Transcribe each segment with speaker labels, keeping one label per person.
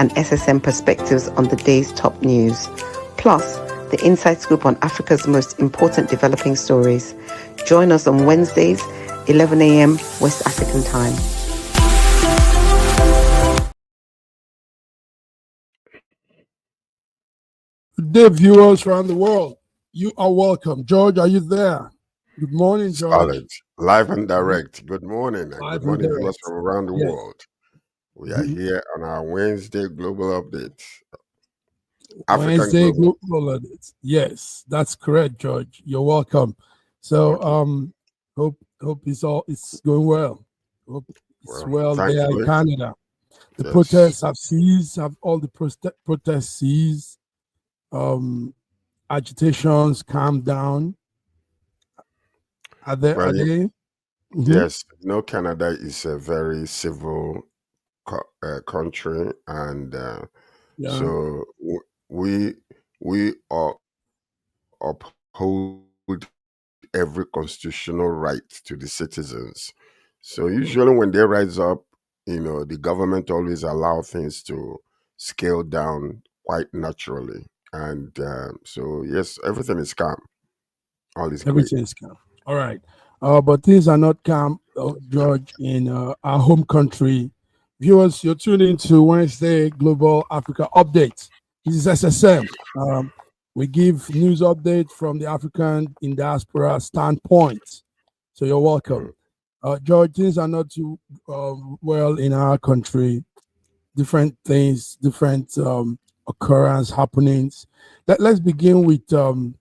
Speaker 1: and SSM perspectives on the day's top news. Plus, the inside scoop on Africa's most important developing stories. Join us on Wednesdays, 11 a.m. West African time.
Speaker 2: Good day, viewers around the world. You are welcome. George, are you there? Good morning, George.
Speaker 3: Solid. Live and direct. Good morning.
Speaker 2: Live
Speaker 3: Good morning,
Speaker 2: and
Speaker 3: viewers
Speaker 2: direct.
Speaker 3: from around the
Speaker 2: Yes.
Speaker 3: world. We are here on our Wednesday Global Update. African
Speaker 2: Wednesday
Speaker 3: Global.
Speaker 2: Global Update. Yes, that's correct, George. You're welcome. So, hope it's going well. Hope it's well there in
Speaker 3: thankfully.
Speaker 2: Canada. The
Speaker 3: Yes.
Speaker 2: protests have all the protests ceased. Agitations calmed down. Are they? Mhm.
Speaker 3: Yes. Canada is a very civil country, and so we uphold every constitutional right to the citizens. So usually when they rise up, the government always allow things to scale down quite naturally. And so, yes, everything is calm. All is great.
Speaker 2: Everything is calm. All right. But things are not calm, George, in our home country. Viewers, you're tuning into Wednesday Global Africa Update. This is SSM. We give news update from the African in diaspora standpoint. So you're welcome. George, things are not too well in our country. Different things, different occurrence, happenings. Let's begin with Mahmoud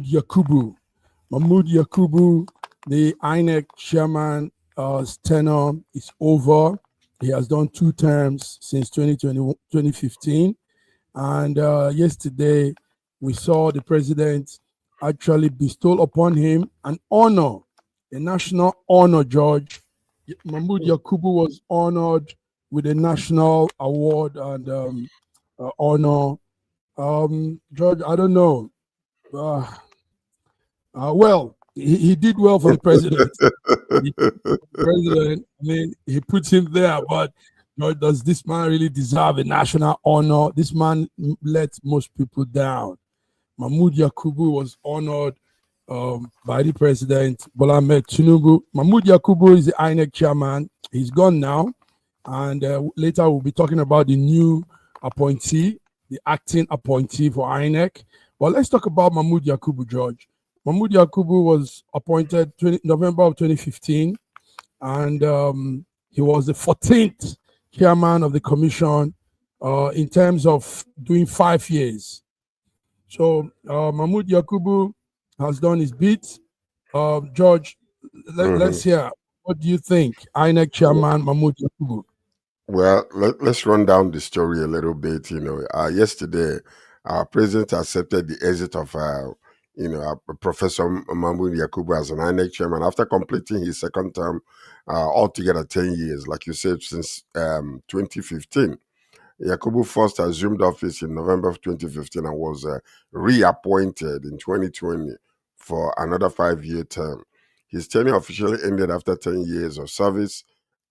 Speaker 2: Yakubu. Mahmoud Yakubu, the INEC chairman, tenure is over. He has done 2 terms since 2015. And yesterday, we saw the president actually bestow upon him an honor, a national honor, George. Mahmoud Yakubu was honored with a national award and honor. George, I don't know. Well, he did well for the president. He put him there, but does this man really deserve a national honor? This man let most people down. Mahmoud Yakubu was honored by the president, Bola Ahmed Tinubu. Mahmoud Yakubu is the INEC chairman. He's gone now. And later we'll be talking about the new appointee, the acting appointee for INEC. Well, let's talk about Mahmoud Yakubu, George. Mahmoud Yakubu was appointed November of 2015, and he was the 14th chairman of the commission in terms of doing 5 years. So Mahmoud Yakubu has done his bit. George, let's hear. What do you think, INEC chairman Mahmoud Yakubu?
Speaker 3: Well, let's run down the story a little bit. Yesterday, our president accepted the exit of Professor Mahmoud Yakubu as an INEC chairman after completing his second term, altogether 10 years, like you said, since 2015. Yakubu first assumed office in November of 2015 and was reappointed in 2020 for another 5-year term. His tenure officially ended after 10 years of service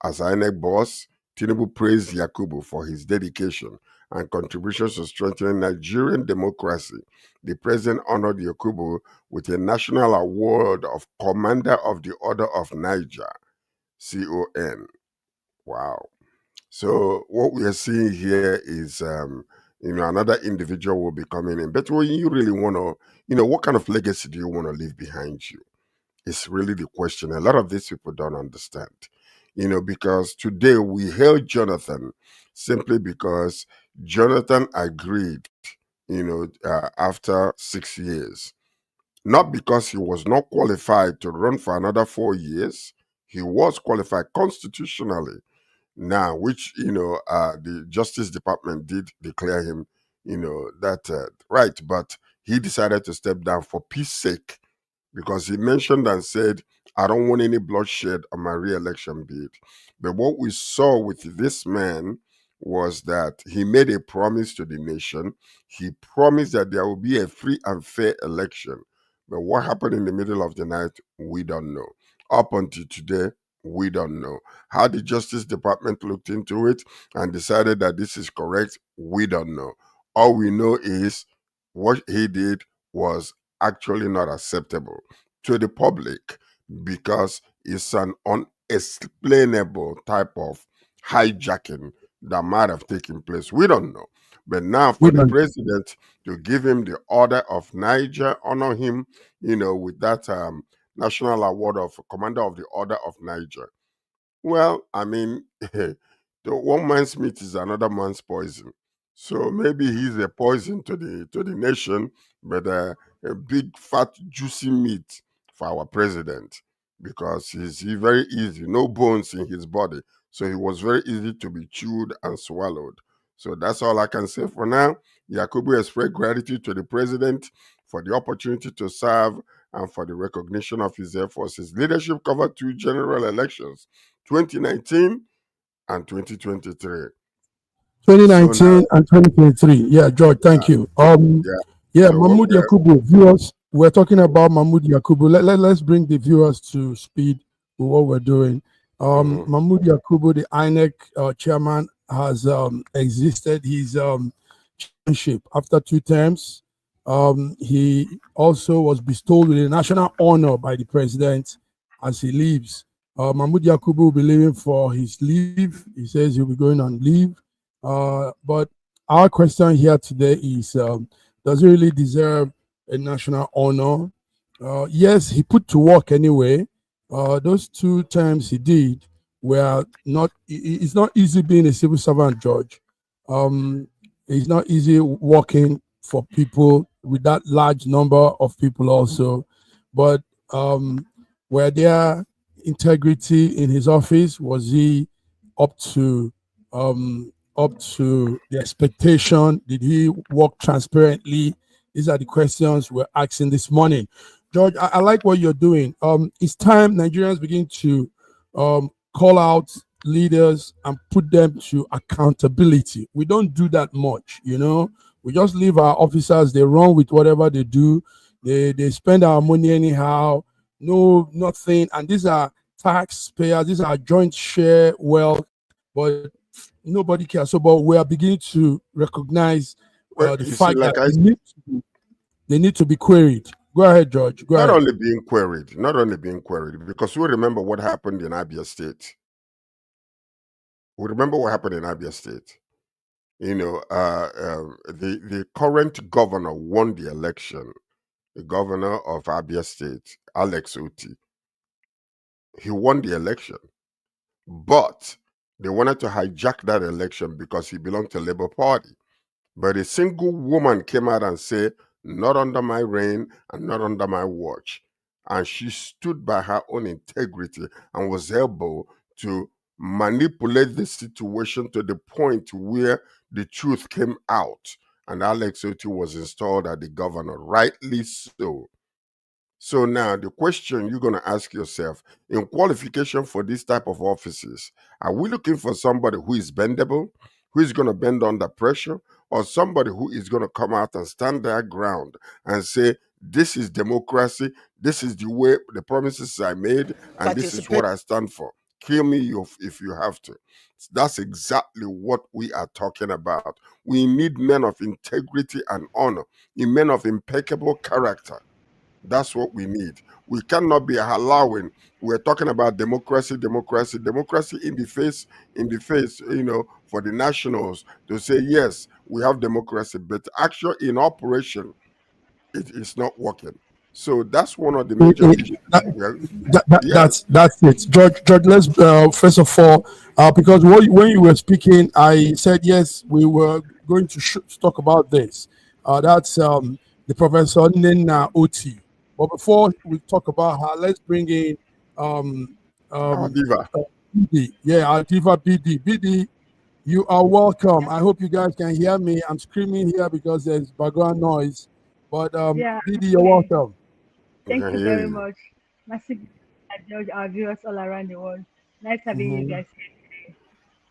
Speaker 3: as INEC boss. Tinubu praised Yakubu for his dedication and contributions to strengthening Nigerian democracy. The president honored Yakubu with a national award of Commander of the Order of Niger, CON. Wow. So what we are seeing here is, another individual will be coming in. But when you really want to, what kind of legacy do you want to leave behind you? It's really the question. A lot of these people don't understand, because today we hailed Jonathan simply because Jonathan agreed, after 6 years. Not because he was not qualified to run for another 4 years. He was qualified constitutionally. Now, which the Justice Department did declare him, that right, but he decided to step down for peace sake because he mentioned and said, "I don't want any bloodshed on my re-election bid." But what we saw with this man was that he made a promise to the nation. He promised that there will be a free and fair election. But what happened in the middle of the night, we don't know. Up until today, We don't know. How the Justice Department looked into it and decided that this is correct, we don't know. All we know is what he did was actually not acceptable to the public because it's an unexplainable type of hijacking that might have taken place. We don't know. But now for the president to give him the Order of Niger, honor him, with that National Award of Commander of the Order of Niger. Well, I mean, the one man's meat is another man's poison. So maybe he's a poison to the nation, but a big fat juicy meat for our president because he's very easy, no bones in his body. So he was very easy to be chewed and swallowed. So that's all I can say for now. Yakubu expressed gratitude to the president for the opportunity to serve and for the recognition of his efforts. His leadership covered 2 general elections, 2019 and 2023.
Speaker 2: 2019 and 2023. Yeah, George, thank you. Mahmoud Yakubu, viewers, we're talking about Mahmoud Yakubu. Let's bring the viewers to speed with what we're doing. Mahmoud Yakubu, the INEC chairman, has existed his chairmanship after 2 terms. He also was bestowed with a national honor by the president as he leaves. Mahmoud Yakubu will be leaving for his leave. He says he'll be going on leave. But our question here today is, does he really deserve a national honor? Yes, he put to work anyway. Those 2 terms he did were not, it's not easy being a civil servant, George. It's not easy working for people with that large number of people also. But were there integrity in his office? Was he up to the expectation? Did he work transparently? These are the questions we're asking this morning. George, I like what you're doing. It's time Nigerians begin to call out leaders and put them to accountability. We don't do that much, We just leave our officers, they run with whatever they do. They spend our money anyhow. No, nothing. And these are taxpayers, these are joint share wealth, but nobody cares. So, but we are beginning to recognize the fact that they need to be queried. Go ahead, George.
Speaker 3: Not only being queried, because we remember what happened in Abia State. The current governor won the election. The governor of Abia State, Alex Otti, he won the election, but they wanted to hijack that election because he belonged to Labour Party. But a single woman came out and said, not under my reign and not under my watch. And she stood by her own integrity and was able to manipulate the situation to the point where the truth came out. And Alex Otti was installed as the governor, rightly so. So now the question you're going to ask yourself, in qualification for this type of offices, are we looking for somebody who is bendable, who is going to bend under pressure, or somebody who is going to come out and stand their ground and say, this is democracy, this is the way, the promises I made, and this is what I stand for. Kill me if you have to. That's exactly what we are talking about. We need men of integrity and honor, men of impeccable character. That's what we need. We cannot be allowing, we're talking about democracy in the face, for the nationals to say, yes, we have democracy, but actually in operation, it is not working. So that's one of the major issues.
Speaker 2: That's it. George, let's first of all, because when you were speaking, I said, yes, we were going to talk about this. That's the Professor Nena Otti. But before we talk about her, let's bring in
Speaker 3: Diva.
Speaker 2: BD. Yeah, Diva BD. BD, you are welcome. I hope you guys can hear me. I'm screaming here because there's background noise. But BD, you're welcome.
Speaker 4: Thank you very much. Massive George, our viewers all around the world. Nice having you guys here today.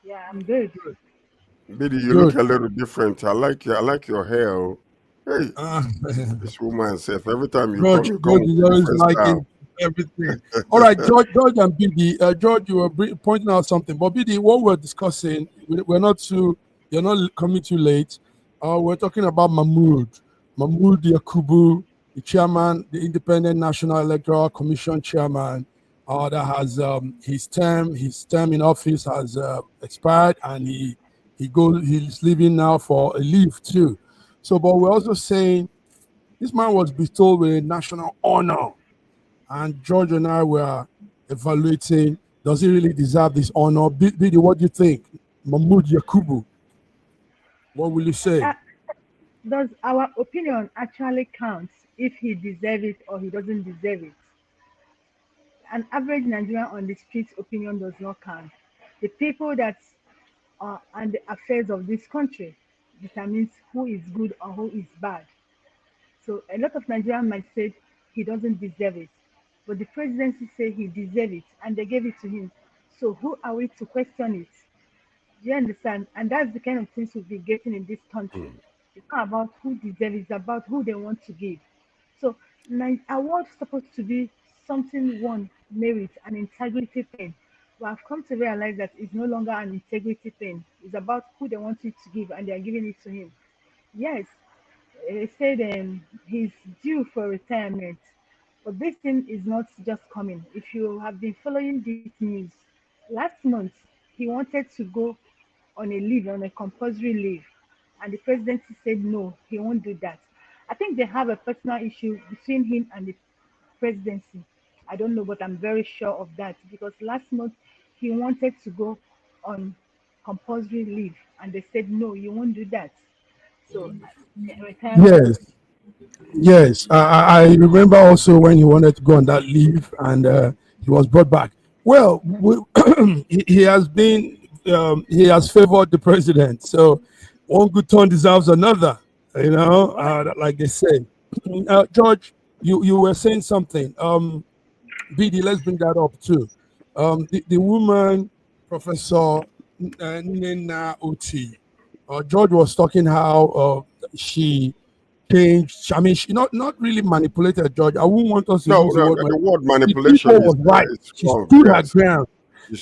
Speaker 4: Yeah, I'm good.
Speaker 3: BD, you look a little different. I like your hair. Hey, this woman says every time you come
Speaker 2: always like everything. All right, George and BD. George, you were pointing out something, but BD, what we're discussing, we're not too, you're not coming too late. We're talking about Mahmoud Yakubu, the chairman, the Independent National Electoral Commission chairman, that has his term in office has expired, and he's leaving now for a leave too. So, but we're also saying this man was bestowed with a national honor, and George and I were evaluating, does he really deserve this honor? Bidi, what do you think? Mahmoud Yakubu, what will you say?
Speaker 4: Does our opinion actually count if he deserves it or he doesn't deserve it? An average Nigerian on the streets opinion does not count. The people that are and the affairs of this country determines who is good or who is bad. So a lot of Nigerians might say he doesn't deserve it, but the presidency say he deserves it, and they gave it to him. So who are we to question it? Do you understand? And that's the kind of things we'll be getting in this country. It's not about who deserves, it's about who they want to give. So award supposed to be something one merit, an integrity thing. But I've come to realize that it's no longer an integrity thing. It's about who they want it to give, and they are giving it to him. Yes, they said he's due for retirement, but this thing is not just coming. If you have been following this news, last month he wanted to go on a leave, on a compulsory leave, and the presidency said no, he won't do that. I think they have a personal issue between him and the presidency. I don't know, but I'm very sure of that because last month he wanted to go on compulsory leave, and they said no, you won't do that. So retirement.
Speaker 2: Yes. I remember also when he wanted to go on that leave, and he was brought back. Well, he has been, he has favored the president. So one good turn deserves another, like they say. George, you were saying something. BD, let's bring that up too. The woman, Professor Nena Oti, George was talking how she changed. I mean, she not really manipulated George. I wouldn't want us to use the word.
Speaker 3: The word
Speaker 2: The
Speaker 3: manipulation
Speaker 2: people was right. She stood her ground.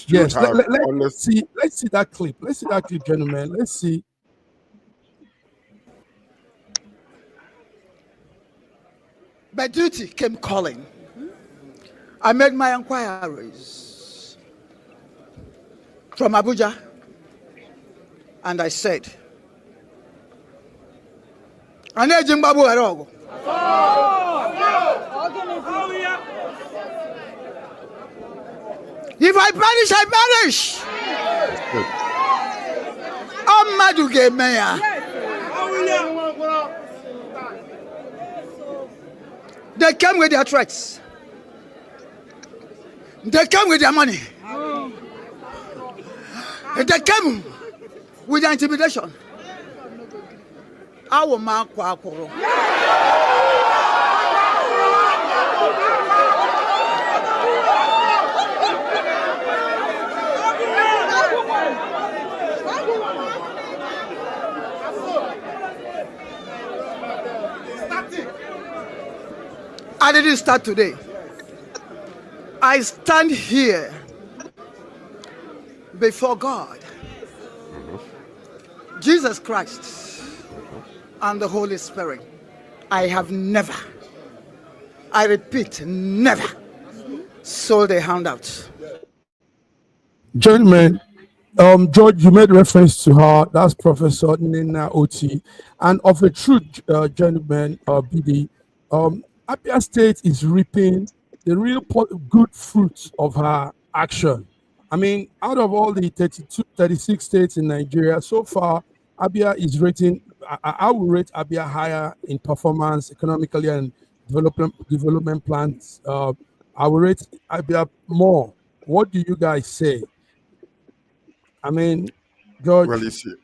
Speaker 2: Yes, let's see that clip. Let's see that clip, gentlemen. Let's see.
Speaker 5: My duty came calling. I made my inquiries from Abuja, and I said, Zimbabwe Arogo. If I perish, I perish. Amaduge Meya. They came with their threats. They came with their money. They came with their intimidation. Our man Kwakoro. I didn't start today. I stand here before God, Jesus Christ, and the Holy Spirit. I have never, I repeat, never sold a handout.
Speaker 2: Gentlemen, George, you made reference to her. That's Professor Nena Oti. And of a truth, gentlemen, BD, Abia State is reaping the real good fruits of her action. I mean, out of all the 36 states in Nigeria, so far, Abia is rating, I will rate Abia higher in performance economically and development plans. I will rate Abia more. What do you guys say? I mean, George.
Speaker 3: Well, you see,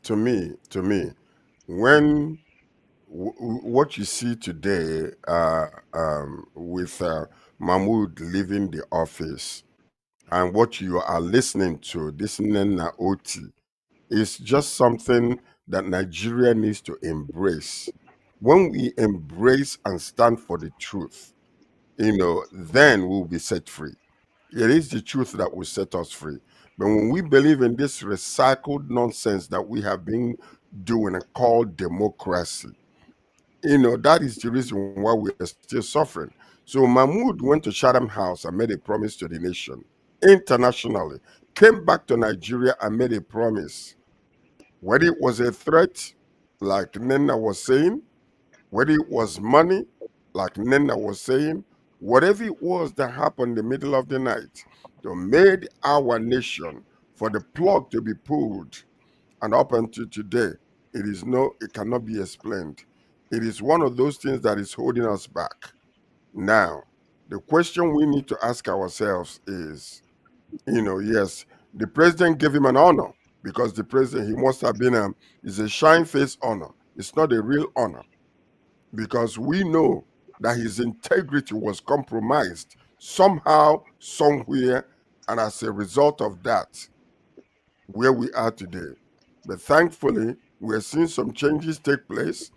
Speaker 3: to me, when what you see today with Mahmoud leaving the office and what you are listening to, this Nena Oti, is just something that Nigeria needs to embrace. When we embrace and stand for the truth, then we'll be set free. It is the truth that will set us free. But when we believe in this recycled nonsense that we have been doing and called democracy, that is the reason why we are still suffering. So Mahmoud went to Chatham House and made a promise to the nation internationally, came back to Nigeria and made a promise. Whether it was a threat, like Nena was saying, whether it was money, like Nena was saying, whatever it was that happened in the middle of the night, to made our nation for the plug to be pulled. And up until today, it cannot be explained. It is one of those things that is holding us back. Now, the question we need to ask ourselves is, yes, the president gave him an honor because the president, he must have been is a shine face honor. It's not a real honor because we know that his integrity was compromised somehow, somewhere, and as a result of that, where we are today. But thankfully, we're seeing some changes take place.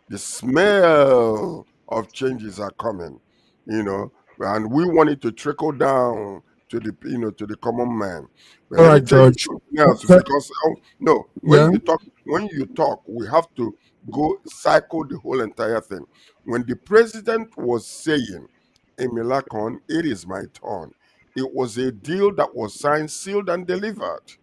Speaker 3: The smell of changes are coming, and we want it to trickle down to the common man. But
Speaker 2: All
Speaker 3: let me
Speaker 2: right,
Speaker 3: tell you
Speaker 2: George.
Speaker 3: something else,
Speaker 2: Okay.
Speaker 3: because no,
Speaker 2: Yeah.
Speaker 3: when you talk, we have to go cycle the whole entire thing. When the president was saying, Emilakon, it is my turn, it was a deal that was signed, sealed, and delivered,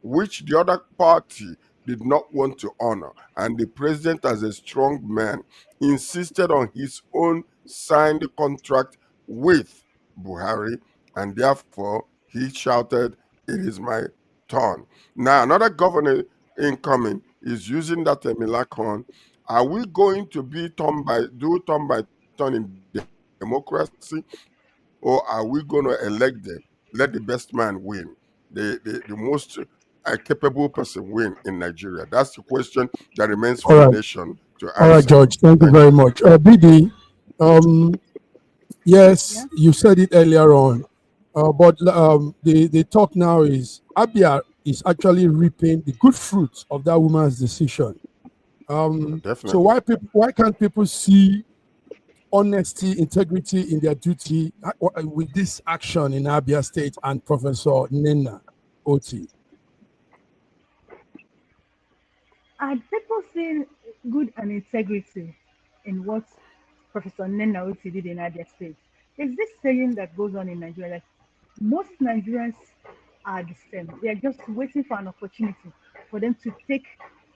Speaker 3: which the other party did not want to honor. And the president, as a strong man, insisted on his own signed contract with Buhari, and therefore he shouted, it is my turn. Now, another governor incoming is using that Emilakon. Are we going to be turn by turn in democracy, or are we going to elect them, let the best man win, the most capable person win in Nigeria? That's the question that remains for
Speaker 2: All
Speaker 3: the
Speaker 2: right.
Speaker 3: nation to
Speaker 2: All right,
Speaker 3: answer.
Speaker 2: George. Thank you very much. BD, yes,
Speaker 4: Yeah.
Speaker 2: you said it earlier on, but the talk now is Abia is actually reaping the good fruits of that woman's decision. So
Speaker 3: Definitely.
Speaker 2: why can't people see honesty, integrity in their duty with this action in Abia State and Professor Nena Oti?
Speaker 4: Are people seeing good and integrity in what Professor Nena Oti did in Abia State? There's this saying that goes on in Nigeria that most Nigerians are the same. They are just waiting for an opportunity for them to take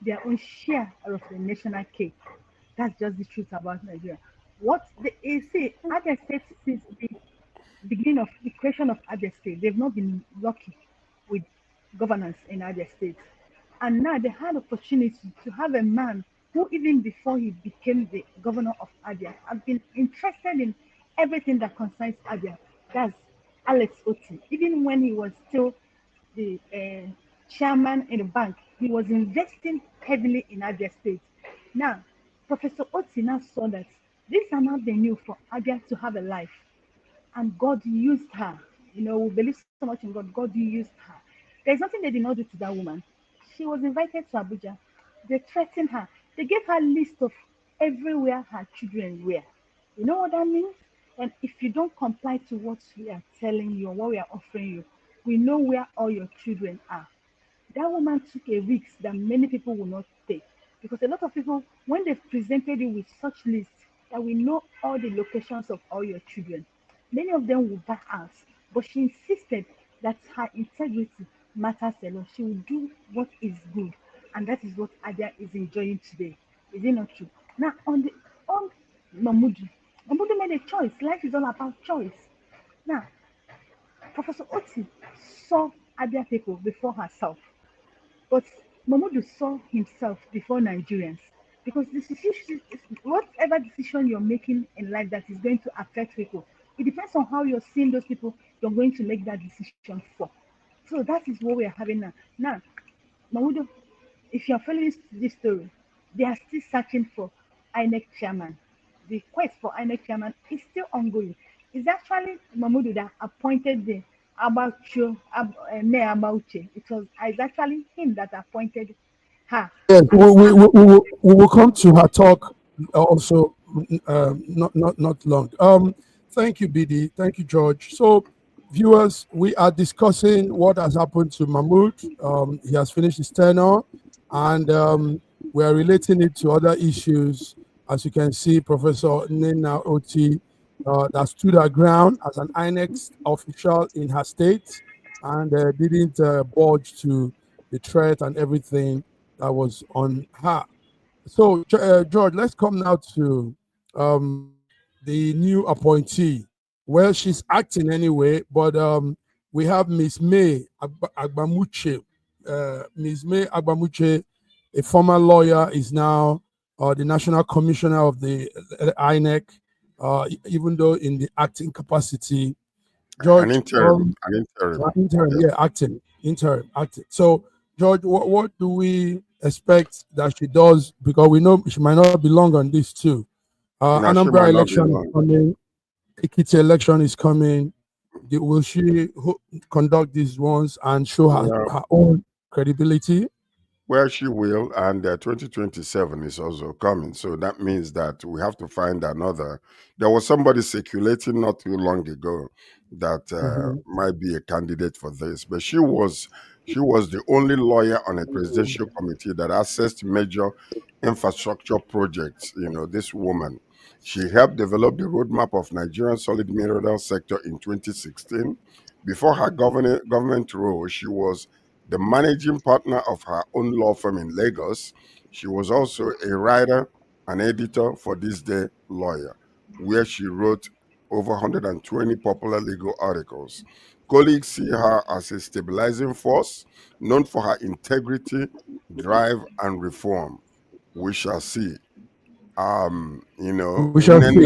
Speaker 4: their own share of the national cake. That's just the truth about Nigeria. You see, Abia State, since the beginning of the creation of Abia State, they've not been lucky with governance in Abia State. And now they had opportunity to have a man who, even before he became the governor of Abia, have been interested in everything that concerns Abia. That's Alex Oti. Even when he was still the chairman in the bank, he was investing heavily in Abia State. Now, Professor Oti now saw that this is an avenue for Abia to have a life, and God used her. We believe so much in God. God used her. There's nothing they did not do to that woman. She was invited to Abuja. They threatened her. They gave her a list of everywhere her children were. You know what that means? And if you don't comply to what we are telling you or what we are offering you, we know where all your children are. That woman took a risk that many people will not take. Because a lot of people, when they've presented you with such lists, that we know all the locations of all your children, many of them will back out. But she insisted that her integrity matters a lot. She will do what is good. And that is what Adia is enjoying today. Is it not true? Now, on Mamudu, Mamudu made a choice. Life is all about choice. Now, Professor Oti saw Abia people before herself, but Mamudu saw himself before Nigerians. Because whatever decision you're making in life that is going to affect people, it depends on how you're seeing those people you're going to make that decision for. So that is what we are having now. Now, Mamudu, if you're following this story, they are still searching for INEC chairman. The quest for INEC chairman is still ongoing. It's actually Mamudu that appointed the Mayor Abauche. It's actually him that appointed her.
Speaker 2: Yes,
Speaker 4: And
Speaker 2: we will come to her talk also not long. Thank you, BD. Thank you, George. So, viewers, we are discussing what has happened to Mahmoud. He has finished his tenure, and we are relating it to other issues. As you can see, Professor Nena Oti that stood her ground as an INEX official in her state and didn't budge to the threat and everything that was on her. So, George, let's come now to the new appointee. Well, she's acting anyway, but we have Miss May Agbamuche. Miss May Agbamuche, a former lawyer, is now the national commissioner of the INEC, even though in the acting capacity. George, interim,
Speaker 3: Yes.
Speaker 2: yeah, acting. So, George, what do we expect that she does? Because we know she might not be long on this too.
Speaker 3: No, she
Speaker 2: Anambra
Speaker 3: might not be
Speaker 2: election is
Speaker 3: long.
Speaker 2: coming. Ekiti election is coming. Will she conduct these ones and show her own credibility?
Speaker 3: Well, she will, and 2027 is also coming. So that means that we have to find another. There was somebody circulating not too long ago that
Speaker 2: Mhm.
Speaker 3: might be a candidate for this, but she was the only lawyer on a presidential committee that assessed major infrastructure projects. You know, this woman, she helped develop the roadmap of Nigerian solid mineral sector in 2016. Before her government role, she was the managing partner of her own law firm in Lagos. She was also a writer and editor for This Day Lawyer, where she wrote over 120 popular legal articles. Colleagues see her as a stabilizing force, known for her integrity, drive, and reform. We shall see.
Speaker 2: We shall see.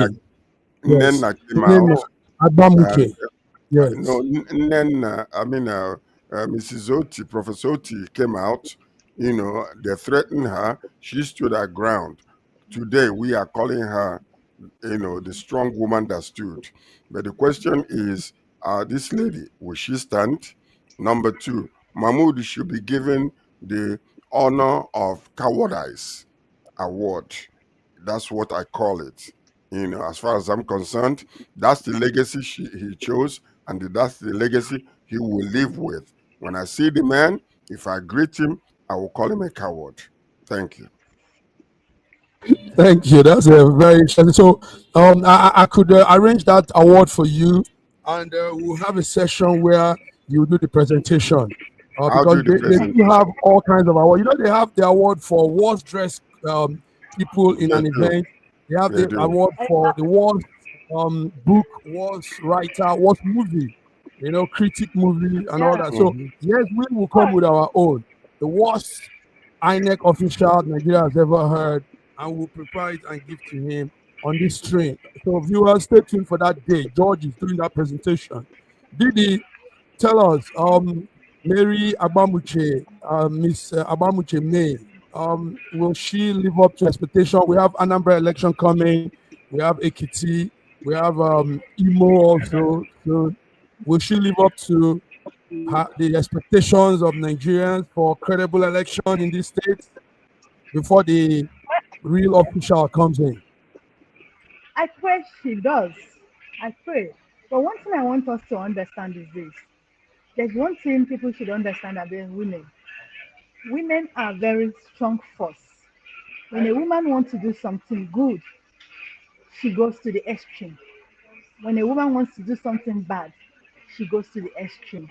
Speaker 2: Yes.
Speaker 3: Nnenna
Speaker 2: The
Speaker 3: came
Speaker 2: name
Speaker 3: out
Speaker 2: is Agbamuche.
Speaker 3: and no,
Speaker 2: Yes.
Speaker 3: Nnenna, Mrs. Oti, Professor Oti came out. You know, they threatened her. She stood her ground. Today, we are calling her, the strong woman that stood. But the question is, this lady, will she stand? Number two, Mahmoud should be given the honor of cowardice award. That's what I call it. You know, as far as I'm concerned, that's the legacy he chose, and that's the legacy he will live with. When I see the man, if I greet him, I will call him a coward. Thank you.
Speaker 2: Thank you. That's a very interesting. So, I could arrange that award for you, and we'll have a session where you do the presentation.
Speaker 3: I'll
Speaker 2: Because
Speaker 3: do the
Speaker 2: they do have
Speaker 3: presentation.
Speaker 2: all kinds of awards. You know, they have the award for worst dressed people in
Speaker 3: They
Speaker 2: an
Speaker 3: do.
Speaker 2: event. They have
Speaker 3: They
Speaker 2: the
Speaker 3: do.
Speaker 2: award for the worst book, worst writer, worst movie. You know, critic movie and all
Speaker 4: Yeah.
Speaker 2: that. So
Speaker 3: Mhm.
Speaker 2: yes, we will come
Speaker 4: But
Speaker 2: with our own. The worst INEC official Nigeria has ever heard, and we'll prepare it and give to him on this stream. So viewers, stay tuned for that day. George is doing that presentation. Didi, tell us, Mary Abamuche, Miss Abamuche May, will she live up to expectation? We have Anambra election coming. We have Ekiti. We have Imo also. So will she live up to the expectations of Nigerians for credible election in this state before the real official comes in?
Speaker 4: I pray she does. I pray. But one thing I want us to understand is this. There's one thing people should understand about women. Women are very strong force. When a woman wants to do something good, she goes to the extreme. When a woman wants to do something bad, she goes to the extreme.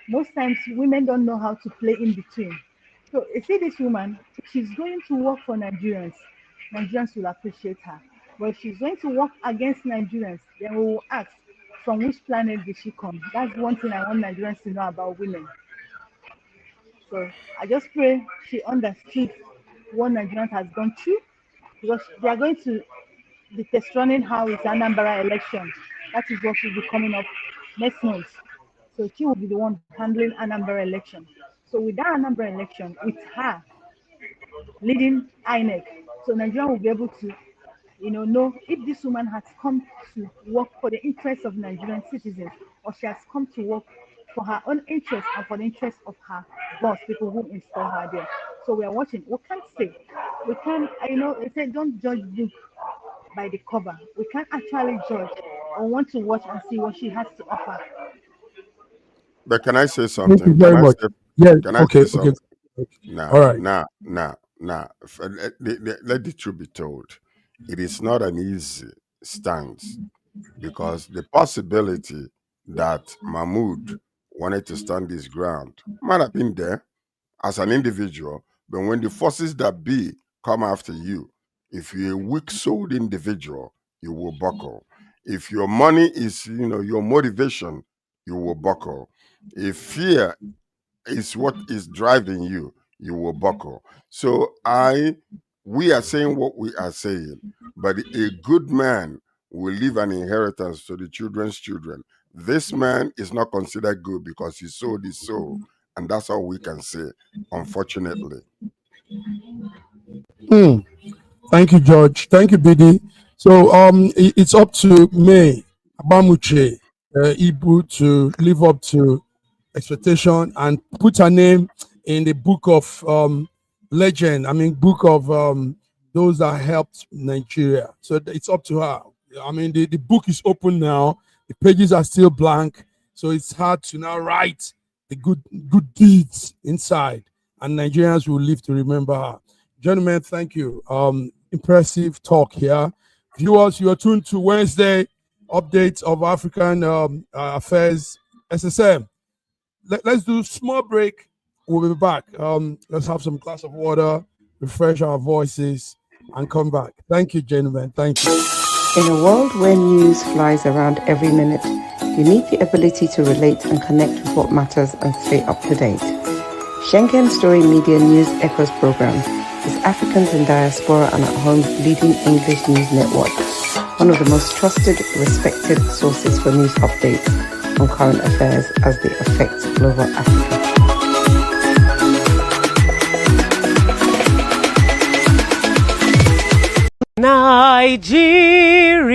Speaker 4: Most times women don't know how to play in between. So you see this woman, if she's going to work for Nigerians, Nigerians will appreciate her. But if she's going to work against Nigerians, then we will ask, from which planet did she come? That's one thing I want Nigerians to know about women. So I just pray she understood what Nigerians has gone through, because they are going to be test running how is Anambra election. That is what will be coming up next month. So she will be the one handling Anambra election. So with that Anambra election, with her leading INEC, so Nigeria will be able to, know if this woman has come to work for the interests of Nigerian citizens, or she has come to work for her own interests and for the interests of her boss, people who install her there. So we are watching. We can't say, we can't, they say don't judge book by the cover. We can't actually judge or want to watch and see what she has to offer.
Speaker 3: But can I say
Speaker 2: Thank you
Speaker 3: something?
Speaker 2: very much. Yeah.
Speaker 3: Can I
Speaker 2: Okay.
Speaker 3: say something? Now,
Speaker 2: All right.
Speaker 3: let the truth be told. It is not an easy stance because the possibility that Mahmoud wanted to stand his ground might have been there as an individual, but when the forces that be come after you, if you're a weak-souled individual, you will buckle. If your money is, your motivation, you will buckle. If fear is what is driving you, you will buckle. So we are saying what we are saying, but a good man will leave an inheritance to the children's children. This man is not considered good because he sold his soul, and that's all we can say, unfortunately.
Speaker 2: Thank you, George. Thank you, BD. So it's up to May Abamuche Ibu to live up to expectation and put her name in the book of legend. I mean, book of those that helped Nigeria. So it's up to her. I mean, the book is open now. The pages are still blank, so it's hard to now write the good deeds inside, and Nigerians will live to remember her. Gentlemen, thank you. Impressive talk here. Viewers, you are tuned to Wednesday updates of African affairs, SSM. Let's do a small break. We'll be back. Let's have some glass of water, refresh our voices, and come back. Thank you, gentlemen. Thank you.
Speaker 1: In a world where news flies around every minute, you need the ability to relate and connect with what matters and stay up to date. Schengen Story Media News Echoes program is Africans in Diaspora and at Home's leading English news network, one of the most trusted, respected sources for news updates on current affairs as they affect global Africa.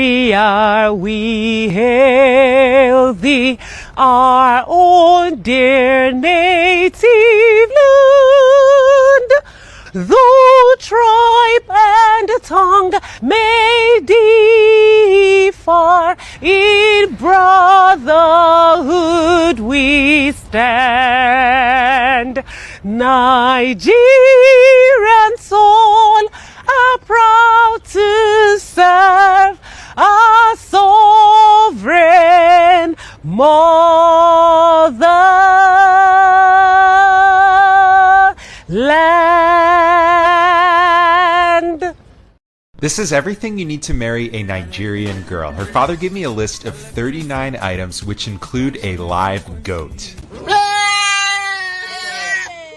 Speaker 6: Nigeria, we hail thee, our own dear native land. Though tribe and tongue may differ, in brotherhood we stand. Nigerians all are proud to serve our sovereign motherland.
Speaker 7: This is everything you need to marry a Nigerian girl. Her father gave me a list of 39 items which include a live goat.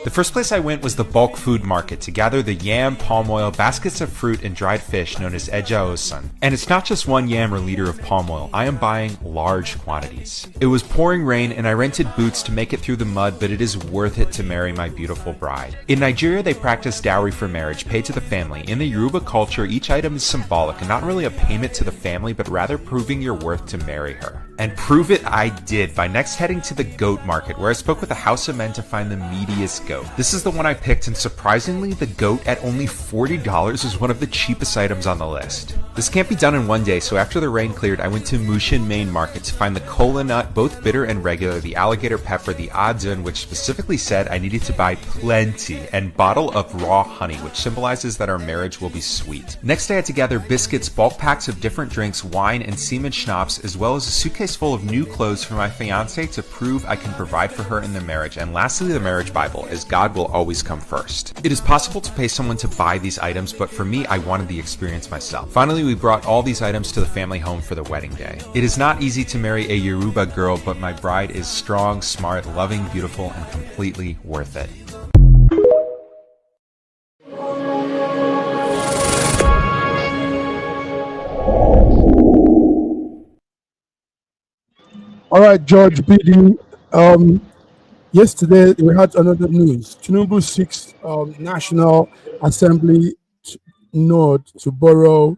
Speaker 7: The first place I went was the bulk food market to gather the yam, palm oil, baskets of fruit, and dried fish known as eja osun. And it's not just one yam or liter of palm oil, I am buying large quantities. It was pouring rain and I rented boots to make it through the mud, but it is worth it to marry my beautiful bride. In Nigeria, they practice dowry for marriage, paid to the family. In the Yoruba culture, each item is symbolic and not really a payment to the family, but rather proving your worth to marry her. And prove it I did by next heading to the goat market, where I spoke with a house of men to find the meatiest goat. This is the one I picked, and surprisingly, the goat at only $40 is one of the cheapest items on the list. This can't be done in one day, so after the rain cleared, I went to Mushin Main Market to find the kola nut, both bitter and regular, the alligator pepper, the adzun, which specifically said I needed to buy plenty, and bottle of raw honey, which symbolizes that our marriage will be sweet. Next, I had to gather biscuits, bulk packs of different drinks, wine, and semen schnapps, as well as a suitcase full of new clothes for my fiancé to prove I can provide for her in the marriage, and lastly, the marriage Bible, as God will always come first. It is possible to pay someone to buy these items, but for me, I wanted the experience myself. Finally, we brought all these items to the family home for the wedding day. It is not easy to marry a Yoruba girl, but my bride is strong, smart, loving, beautiful, and completely worth it.
Speaker 2: All right, George BD. Yesterday we had another news. Tinubu seeks National Assembly nod to borrow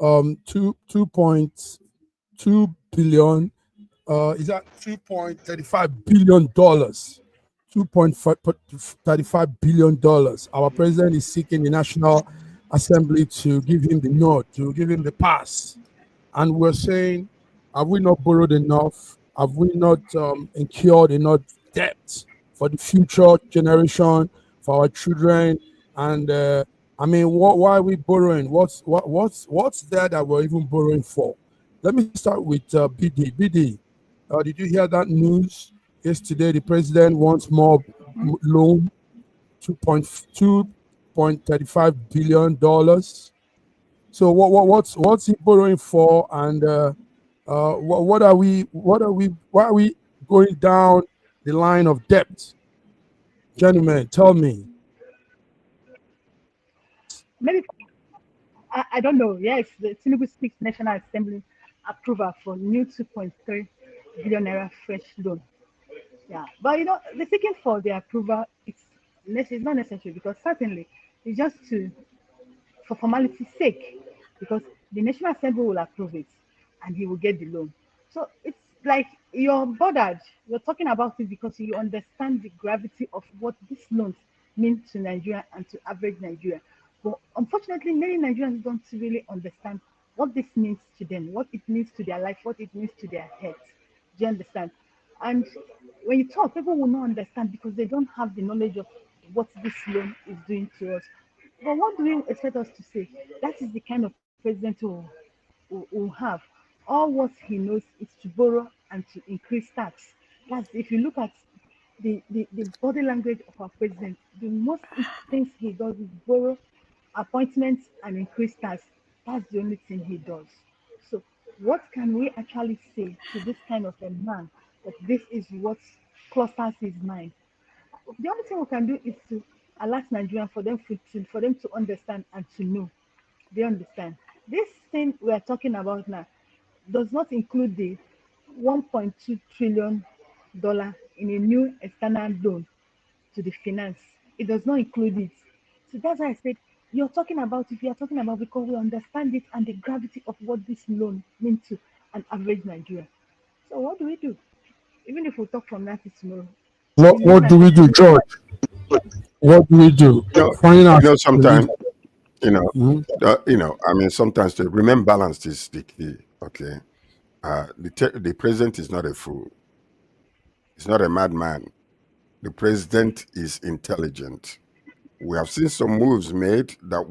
Speaker 2: 2.2 billion. Is that $2.35 billion? $2.35 billion. Our president is seeking the National Assembly to give him the nod, to give him the pass, and we're saying Have we not borrowed enough? Have we not incurred enough debt for the future generation, for our children? And I mean, why are we borrowing? What's there that we're even borrowing for? Let me start with BD. BD, did you hear that news yesterday? The president wants more loan, $2.35 billion. So what's he borrowing for? And why are we going down the line of debt? Gentlemen, tell me.
Speaker 4: Maybe I don't know. Yes, the Tinubu speaks National Assembly approval for new 2.3 billion naira fresh loan. Yeah, but the seeking for the approval it's not necessary, because certainly it's just for formality's sake, because the National Assembly will approve it and he will get the loan. So it's like you're bothered. You're talking about it because you understand the gravity of what these loans mean to Nigeria and to average Nigeria. But unfortunately, many Nigerians don't really understand what this means to them, what it means to their life, what it means to their heads. Do you understand? And when you talk, people will not understand because they don't have the knowledge of what this loan is doing to us. But what do you expect us to say? That is the kind of president who have. All what he knows is to borrow and to increase tax. That's, if you look at the body language of our president, the most things he does is borrow, appointments, and increase tax. That's the only thing he does. So what can we actually say to this kind of a man that this is what clusters his mind? The only thing we can do is to alert Nigerians for them to understand and to know. They understand. This thing we are talking about now does not include the $1.2 trillion in a new external loan to the finance. It does not include it. So that's why I said if you are talking about because we understand it and the gravity of what this loan means to an average Nigerian. So what do we do? Even if we talk from now to tomorrow.
Speaker 2: What do we do, George? What do we do?
Speaker 3: Sometimes,
Speaker 2: Mhm.
Speaker 3: I mean, sometimes to remain balanced is the key. Okay, the president is not a fool. He's not a madman. The president is intelligent. We have seen some moves made that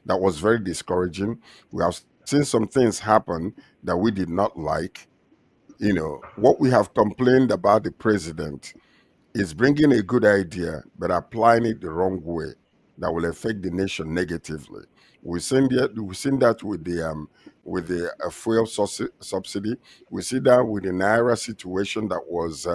Speaker 3: that was very discouraging. We have seen some things happen that we did not like. What we have complained about the president is bringing a good idea but applying it the wrong way that will affect the nation negatively. We've seen that with the fuel subsidy. We see that with the naira situation that was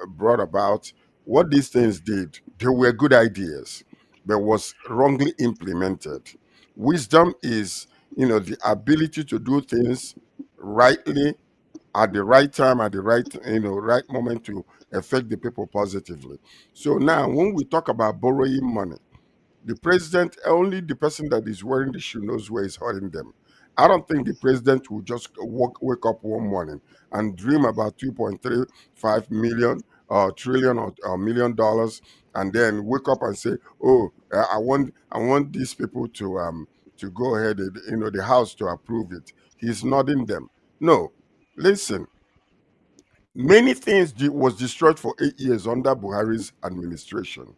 Speaker 3: brought about. What these things did, they were good ideas, but was wrongly implemented. Wisdom is the ability to do things rightly at the right time, at the right moment to affect the people positively. So now, when we talk about borrowing money, the president, only the person that is wearing the shoe knows where he's hurting them. I don't think the president will just wake up one morning and dream about 2.35 million trillion or $1 million, and then wake up and say, "Oh, I want these people to go ahead, and, the House to approve it." He's nodding them. No, listen. Many things was destroyed for 8 years under Buhari's administration.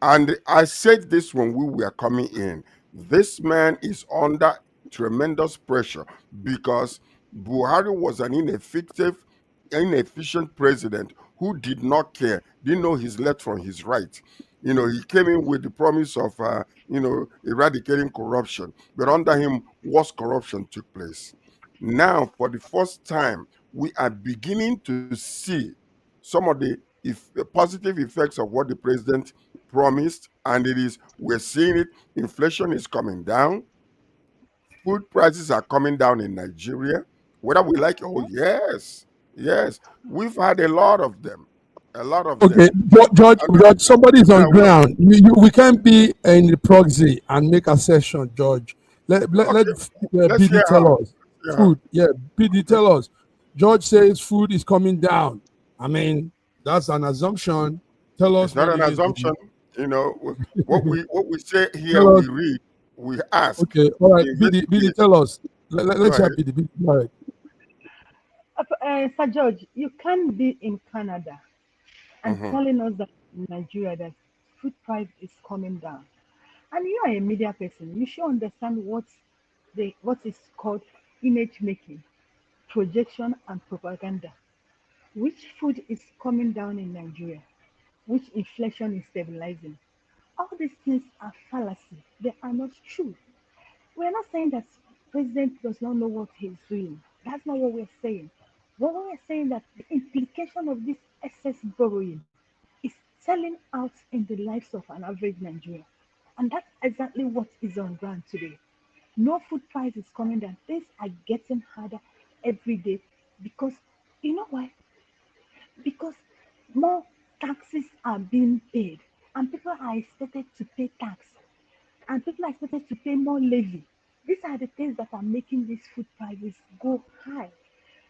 Speaker 3: And I said this when we were coming in. This man is under tremendous pressure because Buhari was an inefficient president who did not care, didn't know his left from his right. He came in with the promise of, eradicating corruption, but under him, worse corruption took place. Now, for the first time, we are beginning to see some of the positive effects of what the president promised, and we're seeing it. Inflation is coming down. Food prices are coming down in Nigeria, whether we like it. Oh, yes, we've had a lot of them.
Speaker 2: Okay, George, somebody's on ground. We can't be in the proxy and make a session, George. Let BD tell us.
Speaker 3: Yeah.
Speaker 2: Food, BD tell us. George says food is coming down. I mean, that's an assumption. Tell us.
Speaker 3: It's not an assumption. What we say here,
Speaker 2: Tell us.
Speaker 3: we read, we ask.
Speaker 2: Okay, all right. BD, tell us. Let's
Speaker 3: ahead.
Speaker 2: have the big right.
Speaker 4: Sir George, you can't be in Canada and
Speaker 3: Mhm.
Speaker 4: telling us that in Nigeria that food price is coming down. And you are a media person. You should understand what is called image making, projection, and propaganda. Which food is coming down in Nigeria? Which inflation is stabilizing? All these things are fallacy. They are not true. We're not saying that president does not know what he's doing. That's not what we're saying. What we're saying that the implication of this excess borrowing is selling out in the lives of an average Nigerian. And that's exactly what is on ground today. No food price is coming down. Things are getting harder every day because you know why? Because more taxes are being paid and people are expected to pay tax and people are expected to pay more levy. These are the things that are making these food prices go high.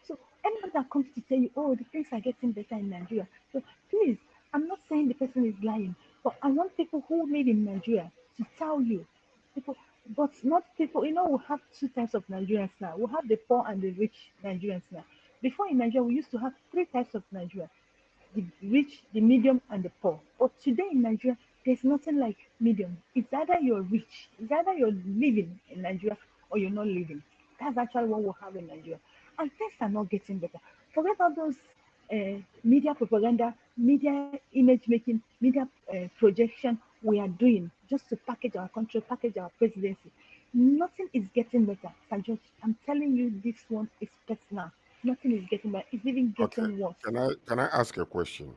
Speaker 4: So anyone that comes to tell you, oh, the things are getting better in Nigeria. So please, I'm not saying the person is lying, but I want people who live in Nigeria to tell you. People, but not people, we have two types of Nigerians now. We have the poor and the rich Nigerians now. Before in Nigeria, we used to have three types of Nigeria: the rich, the medium, and the poor. But today in Nigeria, there's nothing like medium. It's either you're rich, it's either you're living in Nigeria or you're not living. That's actually what we have in Nigeria. And things are not getting better. Forget all those media propaganda, media image making, media projection we are doing just to package our country, package our presidency. Nothing is getting better. Sir George, I'm telling you, this one is personal. Nothing is getting better. It's even
Speaker 3: Okay.
Speaker 4: getting worse.
Speaker 3: Can I ask a question?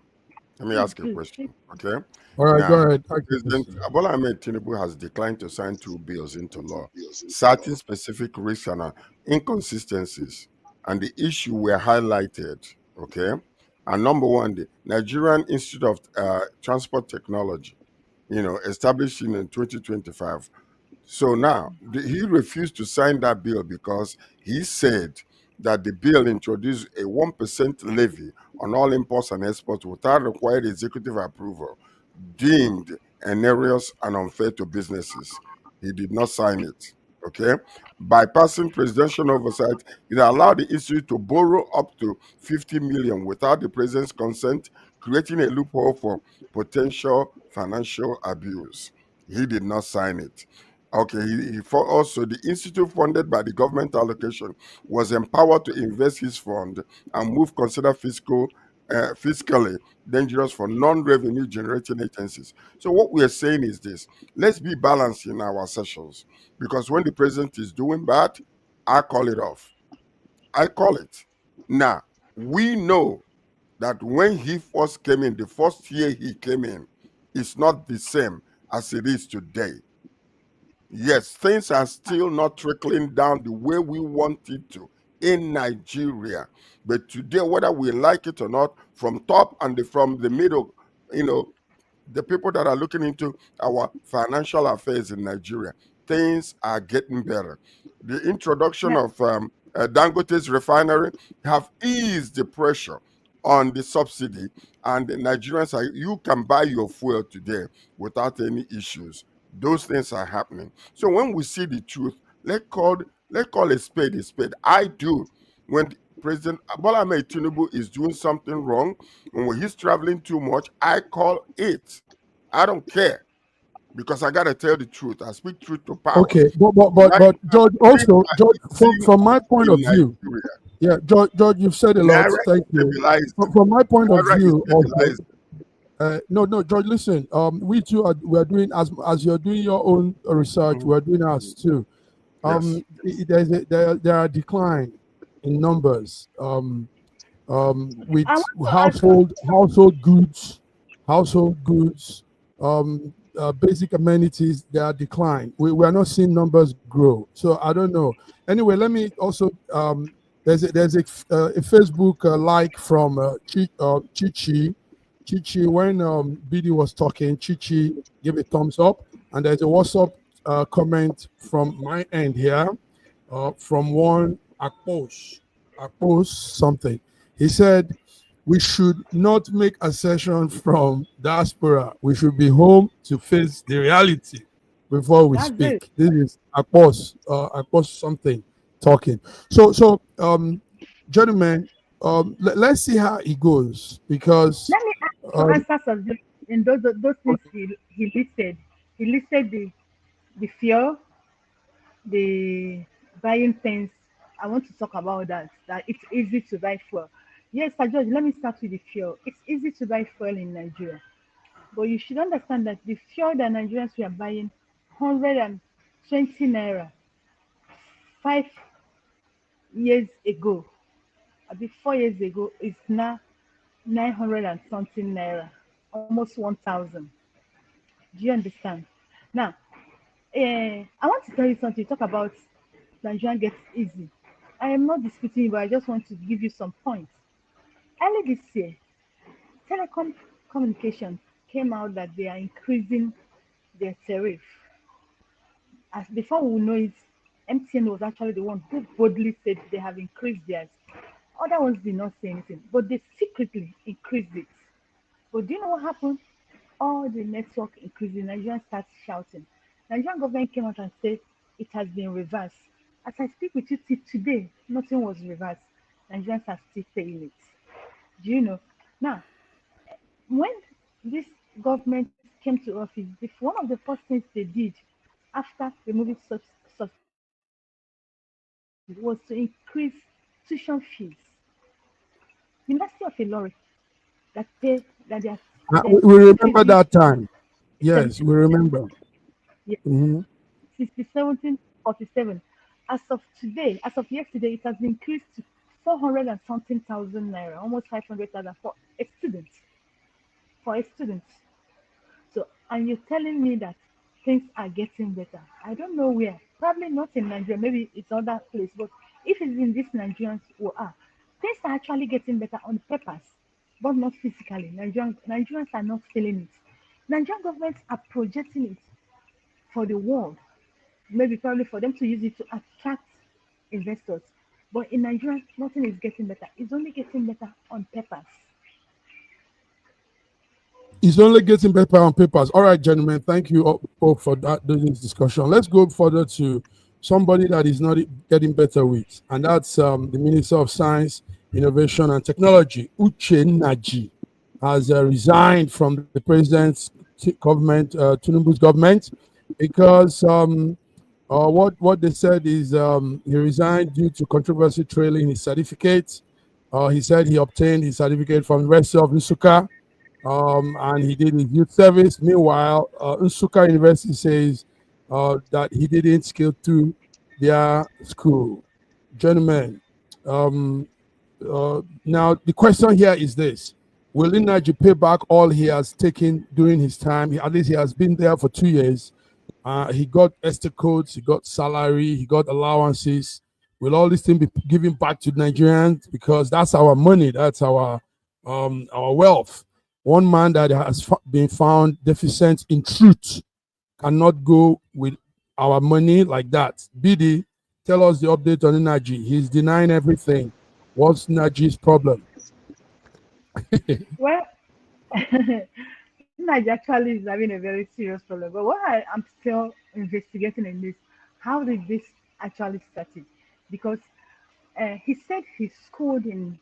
Speaker 3: Let me
Speaker 4: Please
Speaker 3: ask a
Speaker 4: do. Please.
Speaker 3: question. Okay.
Speaker 2: All right, go
Speaker 3: Now,
Speaker 2: ahead. Ask your
Speaker 3: President
Speaker 2: question.
Speaker 3: Bola Ahmed Tinubu has declined to sign two bills into law, citing specific risks and inconsistencies. And the issue were highlighted. Okay. And number one, the Nigerian Institute of Transport Technology, established in 2025. So now he refused to sign that bill because he said that the bill introduced a 1% levy on all imports and exports without required executive approval, deemed onerous and unfair to businesses. He did not sign it. Okay. Bypassing presidential oversight, it allowed the institute to borrow up to 50 million without the president's consent, creating a loophole for potential financial abuse. He did not sign it. Okay, for also the institute funded by the government allocation was empowered to invest his fund and move considered fiscally dangerous for non-revenue generating agencies. So what we are saying is this: let's be balanced in our sessions, because when the president is doing bad, I call it off. I call it. Now we know that when he first came in, the first year he came in, it's not the same as it is today. Yes, things are still not trickling down the way we want it to in Nigeria. But today, whether we like it or not, from top and from the middle, you know, the people that are looking into our financial affairs in Nigeria, things are getting better. The introduction
Speaker 4: Yeah.
Speaker 3: of Dangote's refinery have eased the pressure on the subsidy, and the Nigerians you can buy your fuel today without any issues. Those things are happening. So when we see the truth, let call a spade a spade. I do. When President Bola Ahmed Tinubu is doing something wrong, and when he's traveling too much, I call it. I don't care, because I gotta tell the truth. I speak truth to power.
Speaker 2: Okay, but
Speaker 3: Right now,
Speaker 2: George,
Speaker 3: things
Speaker 2: also
Speaker 3: are
Speaker 2: George,
Speaker 3: easing
Speaker 2: from my
Speaker 3: up
Speaker 2: point
Speaker 3: in
Speaker 2: of view,
Speaker 3: Nigeria.
Speaker 2: yeah, George, you've said a lot.
Speaker 3: Naira
Speaker 2: Thank
Speaker 3: is
Speaker 2: you.
Speaker 3: stabilizing.
Speaker 2: From my point of
Speaker 3: Naira is
Speaker 2: view, also,
Speaker 3: stabilizing.
Speaker 2: no, George, listen. We are doing as you're doing your own research.
Speaker 3: Mhm.
Speaker 2: We're doing ours too.
Speaker 3: Yes.
Speaker 2: There are decline in numbers. With
Speaker 4: I want to ask you.
Speaker 2: household goods, basic amenities, they are decline. We are not seeing numbers grow. So I don't know. Anyway, let me also there's a Facebook like from Chichi. Chichi, when BD was talking, Chichi gave a thumbs up, and there's a WhatsApp comment from my end here, from one Akpos something. He said, we should not make assertion from diaspora. We should be home to face the reality before we
Speaker 4: That's it.
Speaker 2: speak. This is Akpos something. talking. So gentlemen, let's see how it goes because
Speaker 4: Let me ask to
Speaker 2: um,
Speaker 4: answer some in those things he listed. He listed the fuel, the buying things. I want to talk about that. That it's easy to buy fuel. Yes, Sir George, let me start with the fuel. It's easy to buy fuel in Nigeria. But you should understand that the fuel that Nigerians were buying 120 naira 5 years ago, before years ago, is now 900 and something naira, almost 1,000. Do you understand? Now, I want to tell you something. Talk about Nigerian gets easy. I am not disputing, but I just want to give you some points. Early this year, Telecom Communications came out that they are increasing their tariff. As before we know it, MTN was actually the one who boldly said they have increased theirs. Other ones did not say anything, but they secretly increased it. But do you know what happened? All the network increasing, Nigerians start shouting. Nigerian government came out and said it has been reversed. As I speak with you till today, nothing was reversed. Nigerians are still paying it. Do you know? Now, when this government came to office, one of the first things they did after removing subsidy was to increase tuition fees. University of Ilori that pay that their
Speaker 2: we
Speaker 4: fees
Speaker 2: remember
Speaker 4: used
Speaker 2: that time.
Speaker 4: to be
Speaker 2: Yes, we remember.
Speaker 4: 70,
Speaker 2: Mhm.
Speaker 4: 6747. As of yesterday, it has been increased to 400 and something thousand naira, almost 500,000 for a student. For a student. So, and you're telling me that things are getting better. I don't know where. Probably not in Nigeria. Maybe it's other place. But if it's in this Nigerians who are, things are actually getting better on papers, but not physically. Nigerians are not feeling it. Nigerian governments are projecting it for the world, maybe probably for them to use it to attract investors. But in Nigeria, nothing is getting better. It's only getting better on papers.
Speaker 2: It's only getting better on papers. All right, gentlemen, thank you all for this discussion. Let's go further to somebody that is not getting better with, and that's the Minister of Science, Innovation, and Technology, Uche Naji, has resigned from the president's government, Tinubu's government, because what they said is he resigned due to controversy trailing his certificate. He said he obtained his certificate from the University of Nsukka, and he did his youth service. Meanwhile, Nsukka University says that he didn't scale through their school. Gentlemen, now the question here is this: will Inaji pay back all he has taken during his time? At least he has been there for 2 years. He got Esther codes, he got salary, he got allowances. Will all this thing be given back to Nigerians? Because that's our money, that's our wealth. One man that has been found deficient in truth cannot go with our money like that. BD, tell us the update on Naji. He's denying everything. What's Naji's problem?
Speaker 4: Well, Nigeria actually is having a very serious problem. But what I am still investigating in this, how did this actually start it? Because he said he schooled in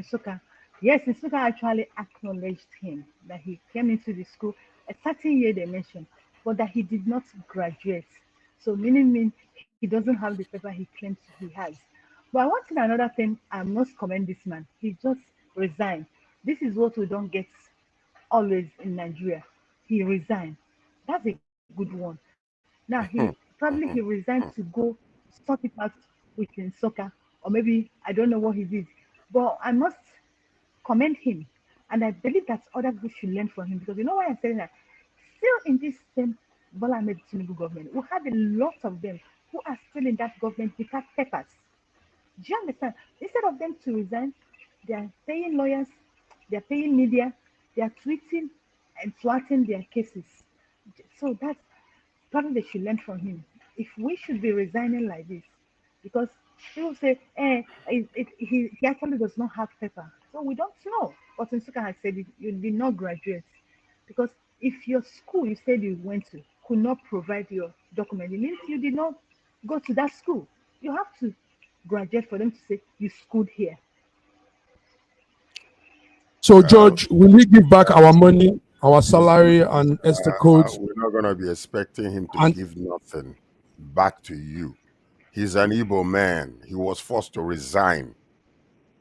Speaker 4: Suka. Yes, Nsuka actually acknowledged him that he came into the school a certain year they mentioned, but that he did not graduate. So meaning he doesn't have the paper he claims he has. But I want to know another thing. I must commend this man. He just resigned. This is what we don't get always in Nigeria. He resigned. That's a good one. Now he resigned to go sort it out within soccer, or maybe I don't know what he did. But I must commend him, and I believe that other people should learn from him because you know why I'm saying that. Still in this same Bola Ahmed Tinubu government, we have a lot of them who are still in that government without papers. Do you understand? Instead of them to resign, they are paying lawyers, they are paying media, they are tweeting and twatting their cases. So that's probably they should learn from him. If we should be resigning like this, because people say, he actually does not have paper. So we don't know. But Nsuka has said it, you did not graduate. Because if your school you said you went to could not provide your document, it means you did not go to that school. You have to graduate for them to say you schooled here.
Speaker 2: So, George, will he give back our money, our salary, and Esther codes?
Speaker 3: We're not going to be expecting him to
Speaker 2: And-
Speaker 3: give nothing back to you. He's an Igbo man. He was forced to resign.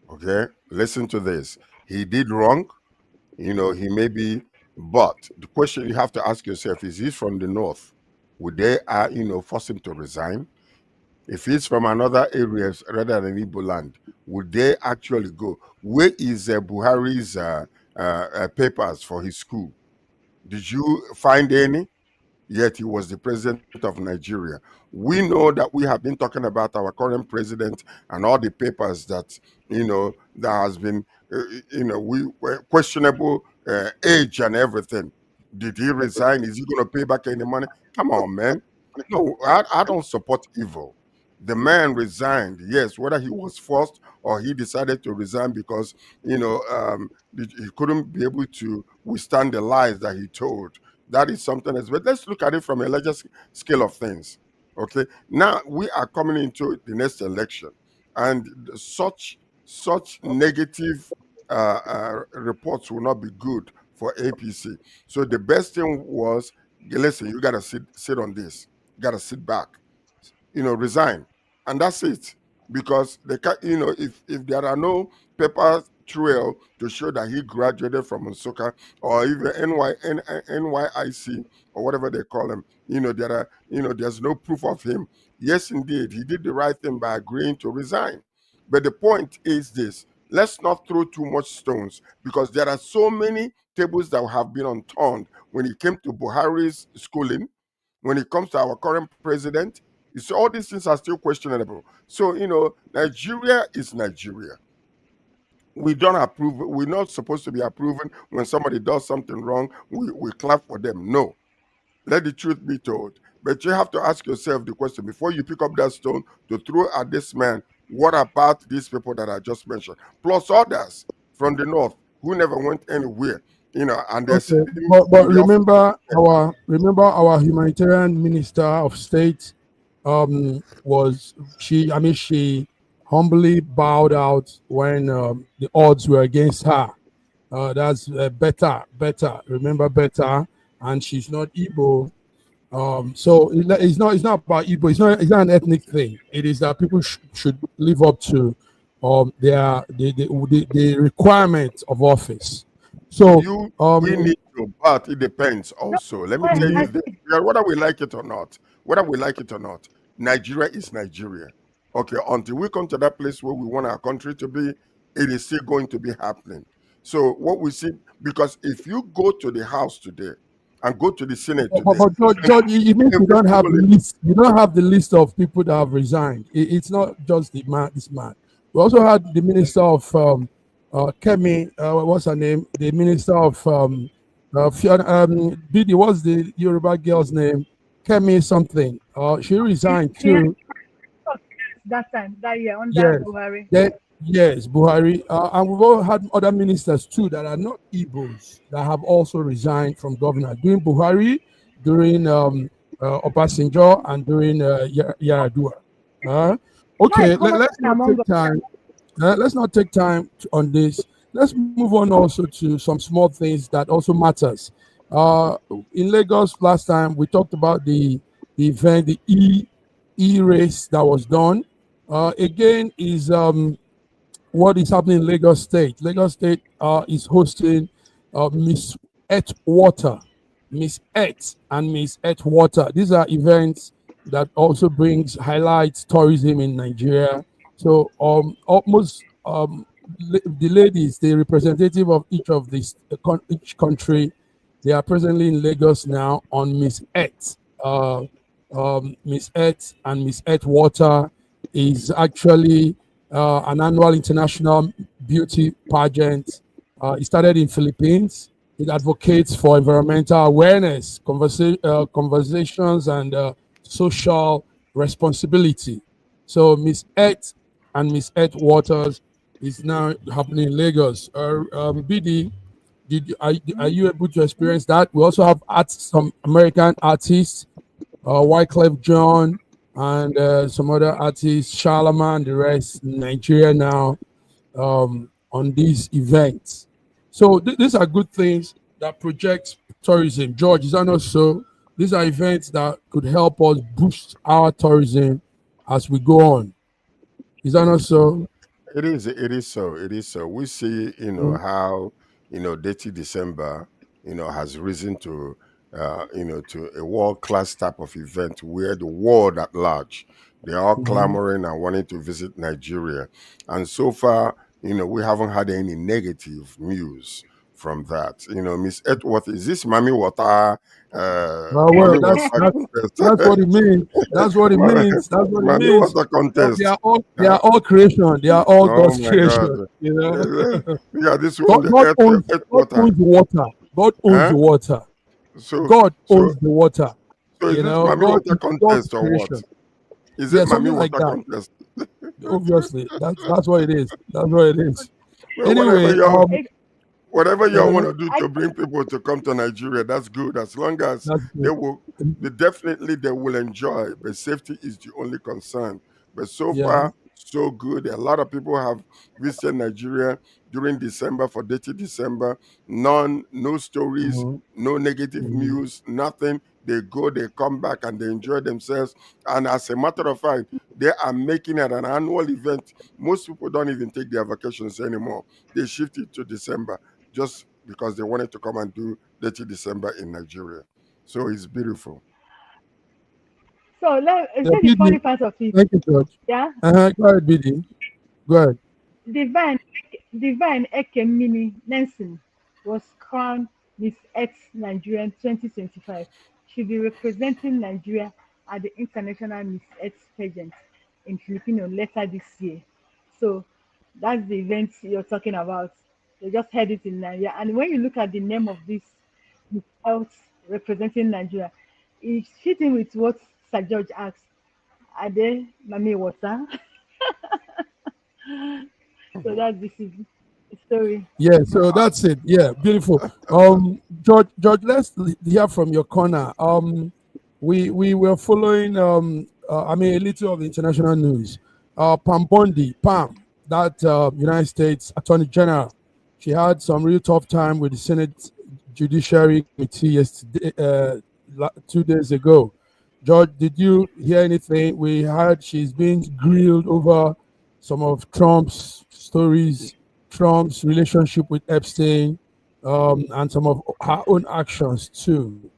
Speaker 3: Okay? Listen to this. He did wrong. You know, he may be, but the question you have to ask yourself is he's from the north. Would they, force him to resign? If he's from another area rather than Igbo land, would they actually go? Where is Buhari's papers for his school? Did you find any? Yet he was the president of Nigeria. We know that we have been talking about our current president and all the papers that, that has been, we were questionable age and everything. Did he resign? Is he going to pay back any money? Come on, man. No, I don't support evil. The man resigned, yes, whether he was forced or he decided to resign because, he couldn't be able to withstand the lies that he told. That is something else. But let's look at it from a larger scale of things. Okay. Now we are coming into the next election, and such negative reports will not be good for APC. So the best thing was, listen, you gotta sit on this. You gotta sit back. Resign, and that's it. Because they can, if there are no paper trail to show that he graduated from Nsukka or even NYIC or whatever they call him, there's no proof of him. Yes, indeed, he did the right thing by agreeing to resign. But the point is this: let's not throw too much stones, because there are so many tables that have been unturned when it came to Buhari's schooling, when it comes to our current president. You see, all these things are still questionable. So, Nigeria is Nigeria. We don't approve. We're not supposed to be approving when somebody does something wrong. We clap for them. No. Let the truth be told. But you have to ask yourself the question before you pick up that stone to throw at this man. What about these people that I just mentioned? Plus others from the north who never went anywhere. And there's
Speaker 2: Okay. But remember our humanitarian minister of state she humbly bowed out when the odds were against her. That's better. Remember better, and she's not Igbo. So it's not about Igbo. It's not an ethnic thing. It is that people should live up to the requirements of office. So
Speaker 3: we need to, but it depends also. Let me tell you this, whether we like it or not. Nigeria is Nigeria. Okay, until we come to that place where we want our country to be, it is still going to be happening. So what we see, because if you go to the House today and go to the Senate today,
Speaker 2: but George, you mean you don't have the list. You don't have the list of people that have resigned. It's not just this man. We also had the minister of Kemi. What's her name? The minister of Didi. What's the Yoruba girl's name? Kemi something. She resigned too.
Speaker 4: That year under Buhari.
Speaker 2: Yes, Buhari. And we've all had other ministers too that are not Igbos that have also resigned from governor during Buhari, during Obasanjo, and during Yar'Adua. Okay, let's not take time. Let's not take time on this. Let's move on also to some small things that also matters. In Lagos last time, we talked about the event, the e-race that was done. Again, is what is happening in Lagos State. Lagos State is hosting Miss Earth Water. Miss Earth and Miss Earth Water. These are events that also highlights tourism in Nigeria. So almost the ladies, the representative of each country, they are presently in Lagos now on Miss Earth. Miss Earth and Miss Earth Water is actually an annual international beauty pageant. It started in Philippines. It advocates for environmental awareness, conversations, and social responsibility. So Miss Earth and Miss Earth Waters is now happening in Lagos. BD, are you able to experience that? We also have some American artists, Wyclef Jean, and some other artists, Shalama and the rest, in Nigeria now, on these events. So these are good things that project tourism. George, is that not so? These are events that could help us boost our tourism as we go on. Is that not so?
Speaker 3: It is. It is so. It is so. We see, how, Dirty December, has risen to, to a world class type of event where the world at large, they're all
Speaker 2: Mhm.
Speaker 3: clamoring and wanting to visit Nigeria. And so far, we haven't had any negative news from that. Miss Edworth, is this
Speaker 2: Well,
Speaker 3: Mommy
Speaker 2: that's
Speaker 3: Water
Speaker 2: that's
Speaker 3: contest?
Speaker 2: that's what it means. That's what it
Speaker 3: Mommy
Speaker 2: means. That's what it
Speaker 3: Mommy
Speaker 2: means.
Speaker 3: Water
Speaker 2: They
Speaker 3: contest.
Speaker 2: are all they
Speaker 3: Huh?
Speaker 2: are all creation. They are all
Speaker 3: Oh
Speaker 2: God's
Speaker 3: my God.
Speaker 2: creation. You know,
Speaker 3: Yeah, this one,
Speaker 2: God,
Speaker 3: the
Speaker 2: God owns
Speaker 3: earth
Speaker 2: God
Speaker 3: water.
Speaker 2: owns the water. God owns
Speaker 3: Huh?
Speaker 2: the water.
Speaker 3: So,
Speaker 2: God
Speaker 3: so,
Speaker 2: owns the water.
Speaker 3: so is
Speaker 2: You
Speaker 3: this
Speaker 2: know,
Speaker 3: Mami
Speaker 2: God
Speaker 3: Water
Speaker 2: is God's
Speaker 3: contest or what?
Speaker 2: creation.
Speaker 3: Is it
Speaker 2: Yeah,
Speaker 3: Mami
Speaker 2: something like
Speaker 3: Water
Speaker 2: that.
Speaker 3: contest?
Speaker 2: Obviously, that's what it is. That's what it is.
Speaker 3: Well,
Speaker 2: Anyway,
Speaker 3: whatever y'all
Speaker 2: uh,
Speaker 3: want to do to bring people to come to Nigeria, that's good. As long as
Speaker 2: that's
Speaker 3: they
Speaker 2: good.
Speaker 3: will, they will enjoy. But safety is the only concern. But so
Speaker 2: Yeah.
Speaker 3: far, so good. A lot of people have visited Nigeria during December for Dirty December. No stories,
Speaker 2: Mhm.
Speaker 3: no negative
Speaker 2: Mhm.
Speaker 3: news, nothing. They go, they come back, and they enjoy themselves. And as a matter of fact, they are making it an annual event. Most people don't even take their vacations anymore. They shift it to December just because they wanted to come and do Dirty December in Nigeria. So it's beautiful.
Speaker 4: So
Speaker 2: Yeah,
Speaker 4: say the funny
Speaker 2: BD.
Speaker 4: part of it.
Speaker 2: Thank you, George.
Speaker 4: Yeah,
Speaker 2: Go ahead, BD. Go ahead.
Speaker 4: Divine Divine Ekemini Nelson was crowned Miss Earth Nigeria 2025. She'll be representing Nigeria at the International Miss Earth pageant in Filipino later this year. So that's the event you're talking about. They just had it in Nigeria. And when you look at the name of this Miss Earth representing Nigeria, it's fitting with what Sir George asked. Are they Mami Water? So that's this is the story.
Speaker 2: Yeah, so that's it. Yeah, beautiful. George, let's hear from your corner. We were following. A little of the international news. Pam Bondi, Pam, that United States Attorney General, she had some real tough time with the Senate Judiciary Committee yesterday, 2 days ago. George, did you hear anything? We heard she's being grilled over some of Trump's stories, Trump's relationship with Epstein, and some of her own actions too.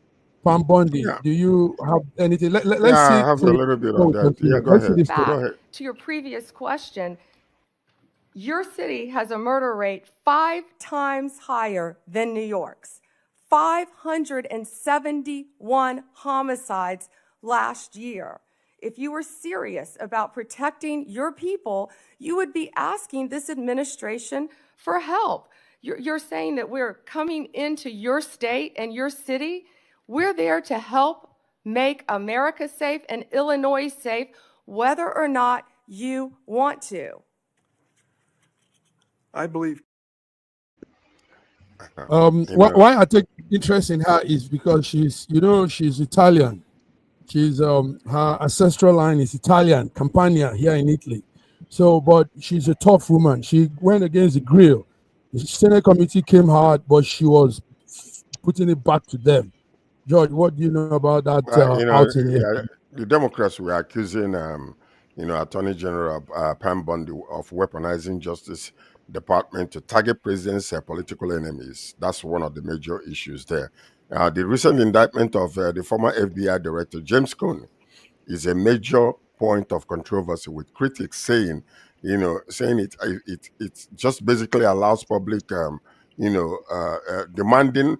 Speaker 2: Pam Bondi,
Speaker 3: Yeah,
Speaker 2: do you have anything?
Speaker 3: yeah,
Speaker 2: Let's see
Speaker 3: I have a
Speaker 2: clip
Speaker 3: little bit
Speaker 2: before
Speaker 3: on
Speaker 2: we
Speaker 3: that. Yeah,
Speaker 2: continue.
Speaker 3: go
Speaker 2: Let's see
Speaker 3: ahead.
Speaker 2: this clip.
Speaker 3: Go
Speaker 8: Back
Speaker 3: ahead.
Speaker 8: to your previous question, your city has a murder rate 5 times higher than New York's. 571 homicides last year. If you were serious about protecting your people, you would be asking this administration for help. You're saying that we're coming into your state and your city. We're there to help make America safe and Illinois safe, whether or not you want to.
Speaker 9: I believe
Speaker 3: You know,
Speaker 2: Why I take interest in her is because she's Italian. She's her ancestral line is Italian, Campania here in Italy. So, but she's a tough woman. She went against the grill. The Senate committee came hard, but she was putting it back to them. George, what do you know about that outing
Speaker 3: yeah,
Speaker 2: yesterday?
Speaker 3: the Democrats were accusing, Attorney General Pam Bondi of weaponizing Justice Department to target president's political enemies. That's one of the major issues there. The recent indictment of the former FBI Director James Comey is a major point of controversy, with critics saying, saying it just basically allows public, demanding,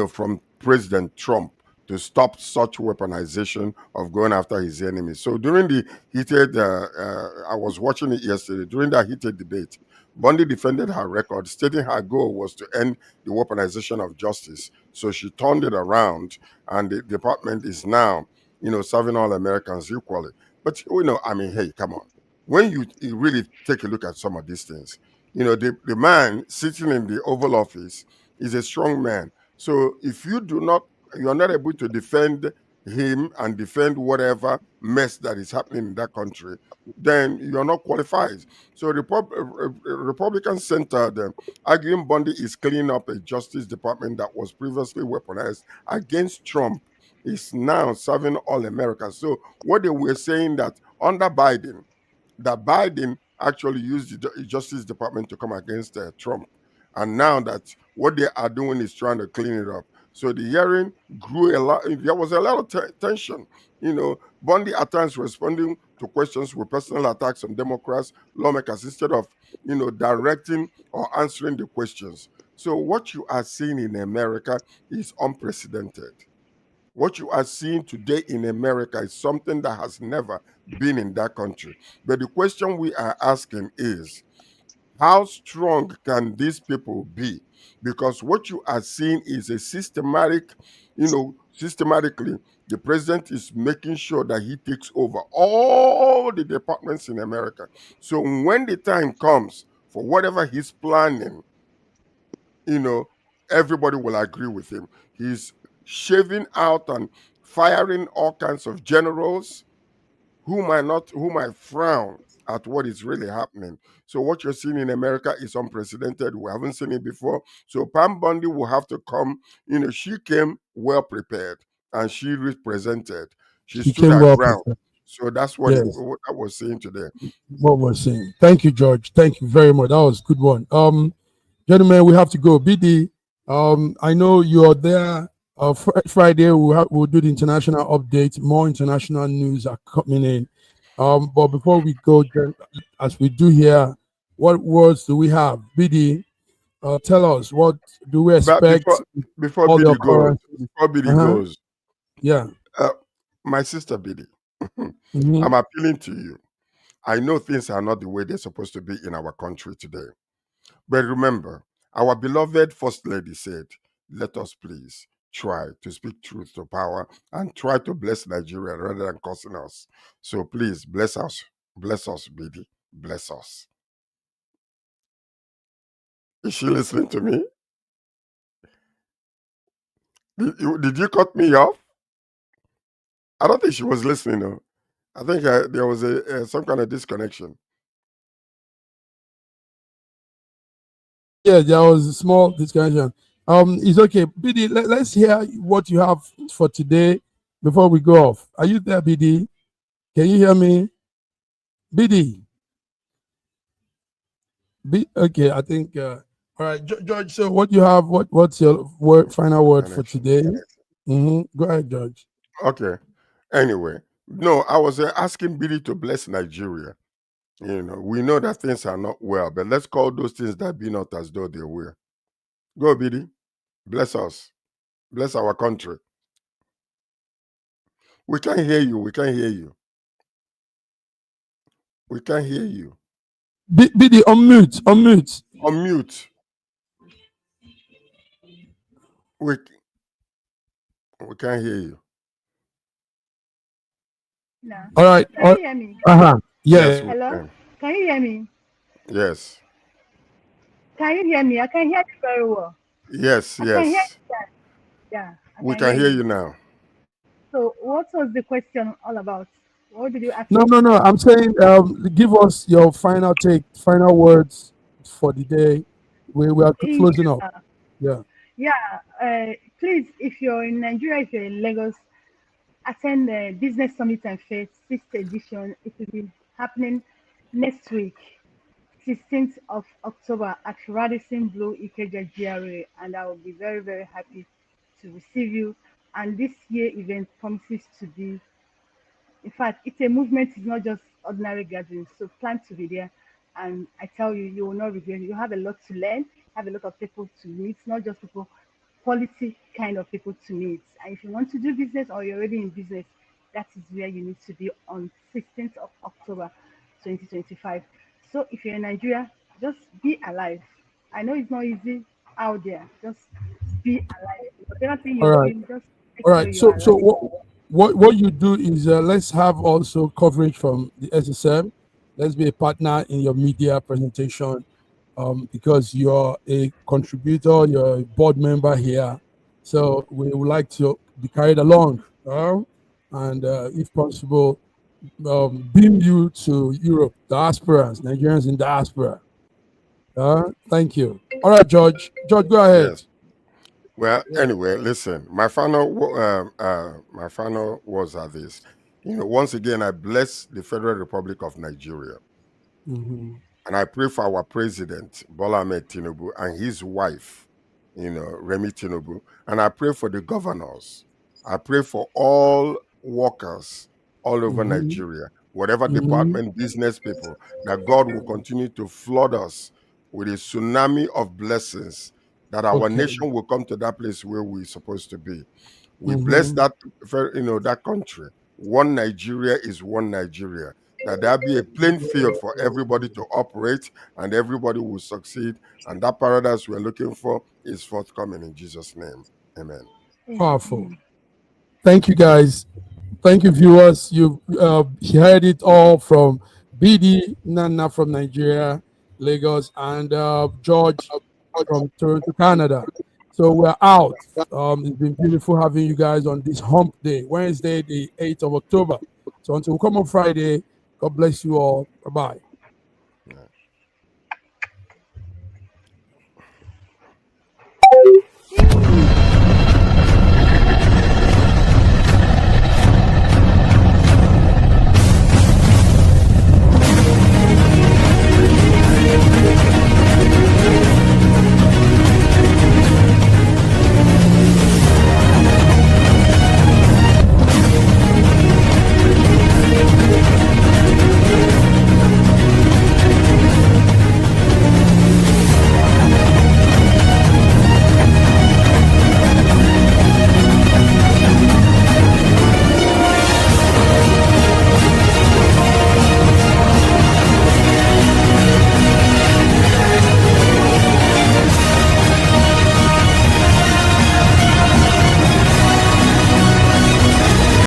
Speaker 3: from President Trump to stop such weaponization of going after his enemies. So during the heated, I was watching it yesterday. During that heated debate, Bondi defended her record, stating her goal was to end the weaponization of justice. So she turned it around, and the department is now, serving all Americans equally. But hey, come on. When you really take a look at some of these things, the man sitting in the Oval Office is a strong man. So if you're not able to defend him and defend whatever mess that is happening in that country, then you're not qualified. So Republican centered arguing Bundy is cleaning up a Justice Department that was previously weaponized against Trump is now serving all Americans. So what they were saying that under Biden, that Biden actually used the Justice Department to come against Trump. And now that what they are doing is trying to clean it up. So the hearing grew a lot. There was a lot of tension. Bundy at times responding to questions with personal attacks on Democrats, lawmakers, instead of, directing or answering the questions. So what you are seeing in America is unprecedented. What you are seeing today in America is something that has never been in that country. But the question we are asking is, how strong can these people be? Because what you are seeing is a systematically, the president is making sure that he takes over all the departments in America. So when the time comes for whatever he's planning, everybody will agree with him. He's shaving out and firing all kinds of generals who might frown at what is really happening. So what you're seeing in America is unprecedented. We haven't seen it before. So Pam Bundy will have to come. She came well prepared and she represented. She stood her ground. So that's what what I was saying today.
Speaker 2: What we're saying. Thank you, George. Thank you very much. That was a good one. Gentlemen, we have to go. BD, I know you're there. Friday we'll do the international update. More international news are coming in. But before we go, as we do here, what words do we have? BD, tell us, what do we expect?
Speaker 3: Before BD goes,
Speaker 2: yeah.
Speaker 3: My sister BD, I'm appealing to you. I know things are not the way they're supposed to be in our country today. But remember, our beloved First Lady said, let us please try to speak truth to power and try to bless Nigeria rather than cursing us. So please bless us, BD, bless us. Is she listening to me? Did you cut me off? I don't think she was listening. No. I think there was some kind of disconnection.
Speaker 2: Yeah, there was a small disconnection. It's okay. BD, let's hear what you have for today before we go off. Are you there, BD? Can you hear me? BD? Okay, I think, all right, George, so what you have, what's your final word for today? Go ahead, George.
Speaker 3: Okay. Anyway, no, I was asking BD to bless Nigeria. We know that things are not well, but let's call those things that be not as though they were. Go, BD. Bless us. Bless our country. We can't hear you. We can't hear you. We can't hear you.
Speaker 2: BD, unmute.
Speaker 3: Unmute. We can't hear you.
Speaker 4: No.
Speaker 2: All right.
Speaker 4: Can you hear me?
Speaker 2: Yes.
Speaker 4: Hello? Can you hear me?
Speaker 3: Yes.
Speaker 4: Can you hear me? I can hear you very well.
Speaker 3: Yes.
Speaker 4: I can hear you. Yeah.
Speaker 3: We can hear you now.
Speaker 4: So what was the question all about? What did you ask?
Speaker 2: No. I'm saying, give us your final words for the day. We are closing up. Yeah.
Speaker 4: Yeah. Please, if you're in Nigeria, if you're in Lagos, attend the Business Summit and Faith 6th edition. It will be happening next week, 16th of October at Radisson Blu Ikeja GRA, and I will be very, very happy to receive you. And this year event promises to be, in fact, it's a movement. It's not just ordinary gatherings. So plan to be there, and I tell you, you will not regret it. You have a lot to learn, have a lot of people to meet, not just people, quality kind of people to meet. And if you want to do business or you're already in business, that is where you need to be on 16th of October 2025. So if you're in Nigeria, just be alive. I know it's not easy out there. Just be alive. Whatever thing you're doing, just
Speaker 2: all right. So what you do is let's have also coverage from the SSM. Let's be a partner in your media presentation. Because you're a contributor, you're a board member here. So we would like to be carried along. and if possible, beam you to Europe, diasporans, Nigerians in diaspora. Thank you. All right, George. George, go ahead.
Speaker 3: Yes. Well, anyway, listen. My final was at this. Once again, I bless the Federal Republic of Nigeria,
Speaker 2: Mhm.
Speaker 3: and I pray for our president Bola Ahmed Tinubu and his wife, Remi Tinubu, and I pray for the governors. I pray for all workers all over
Speaker 2: Mhm.
Speaker 3: Nigeria, whatever
Speaker 2: Mhm.
Speaker 3: department, business people, that God will continue to flood us with a tsunami of blessings, that our
Speaker 2: Okay.
Speaker 3: nation will come to that place where we're supposed to be. We
Speaker 2: Mhm.
Speaker 3: bless that, that country. One Nigeria is one Nigeria. That there be a playing field for everybody to operate, and everybody will succeed. And that paradise we're looking for is forthcoming in Jesus' name. Amen.
Speaker 2: Powerful. Thank you, guys. Thank you, viewers. You heard it all from BD Nana from Nigeria, Lagos, and George from Toronto, Canada. So we're out. It's been beautiful having you guys on this hump day, Wednesday, the 8th of October. So until we come on Friday, God bless you all. Bye-bye.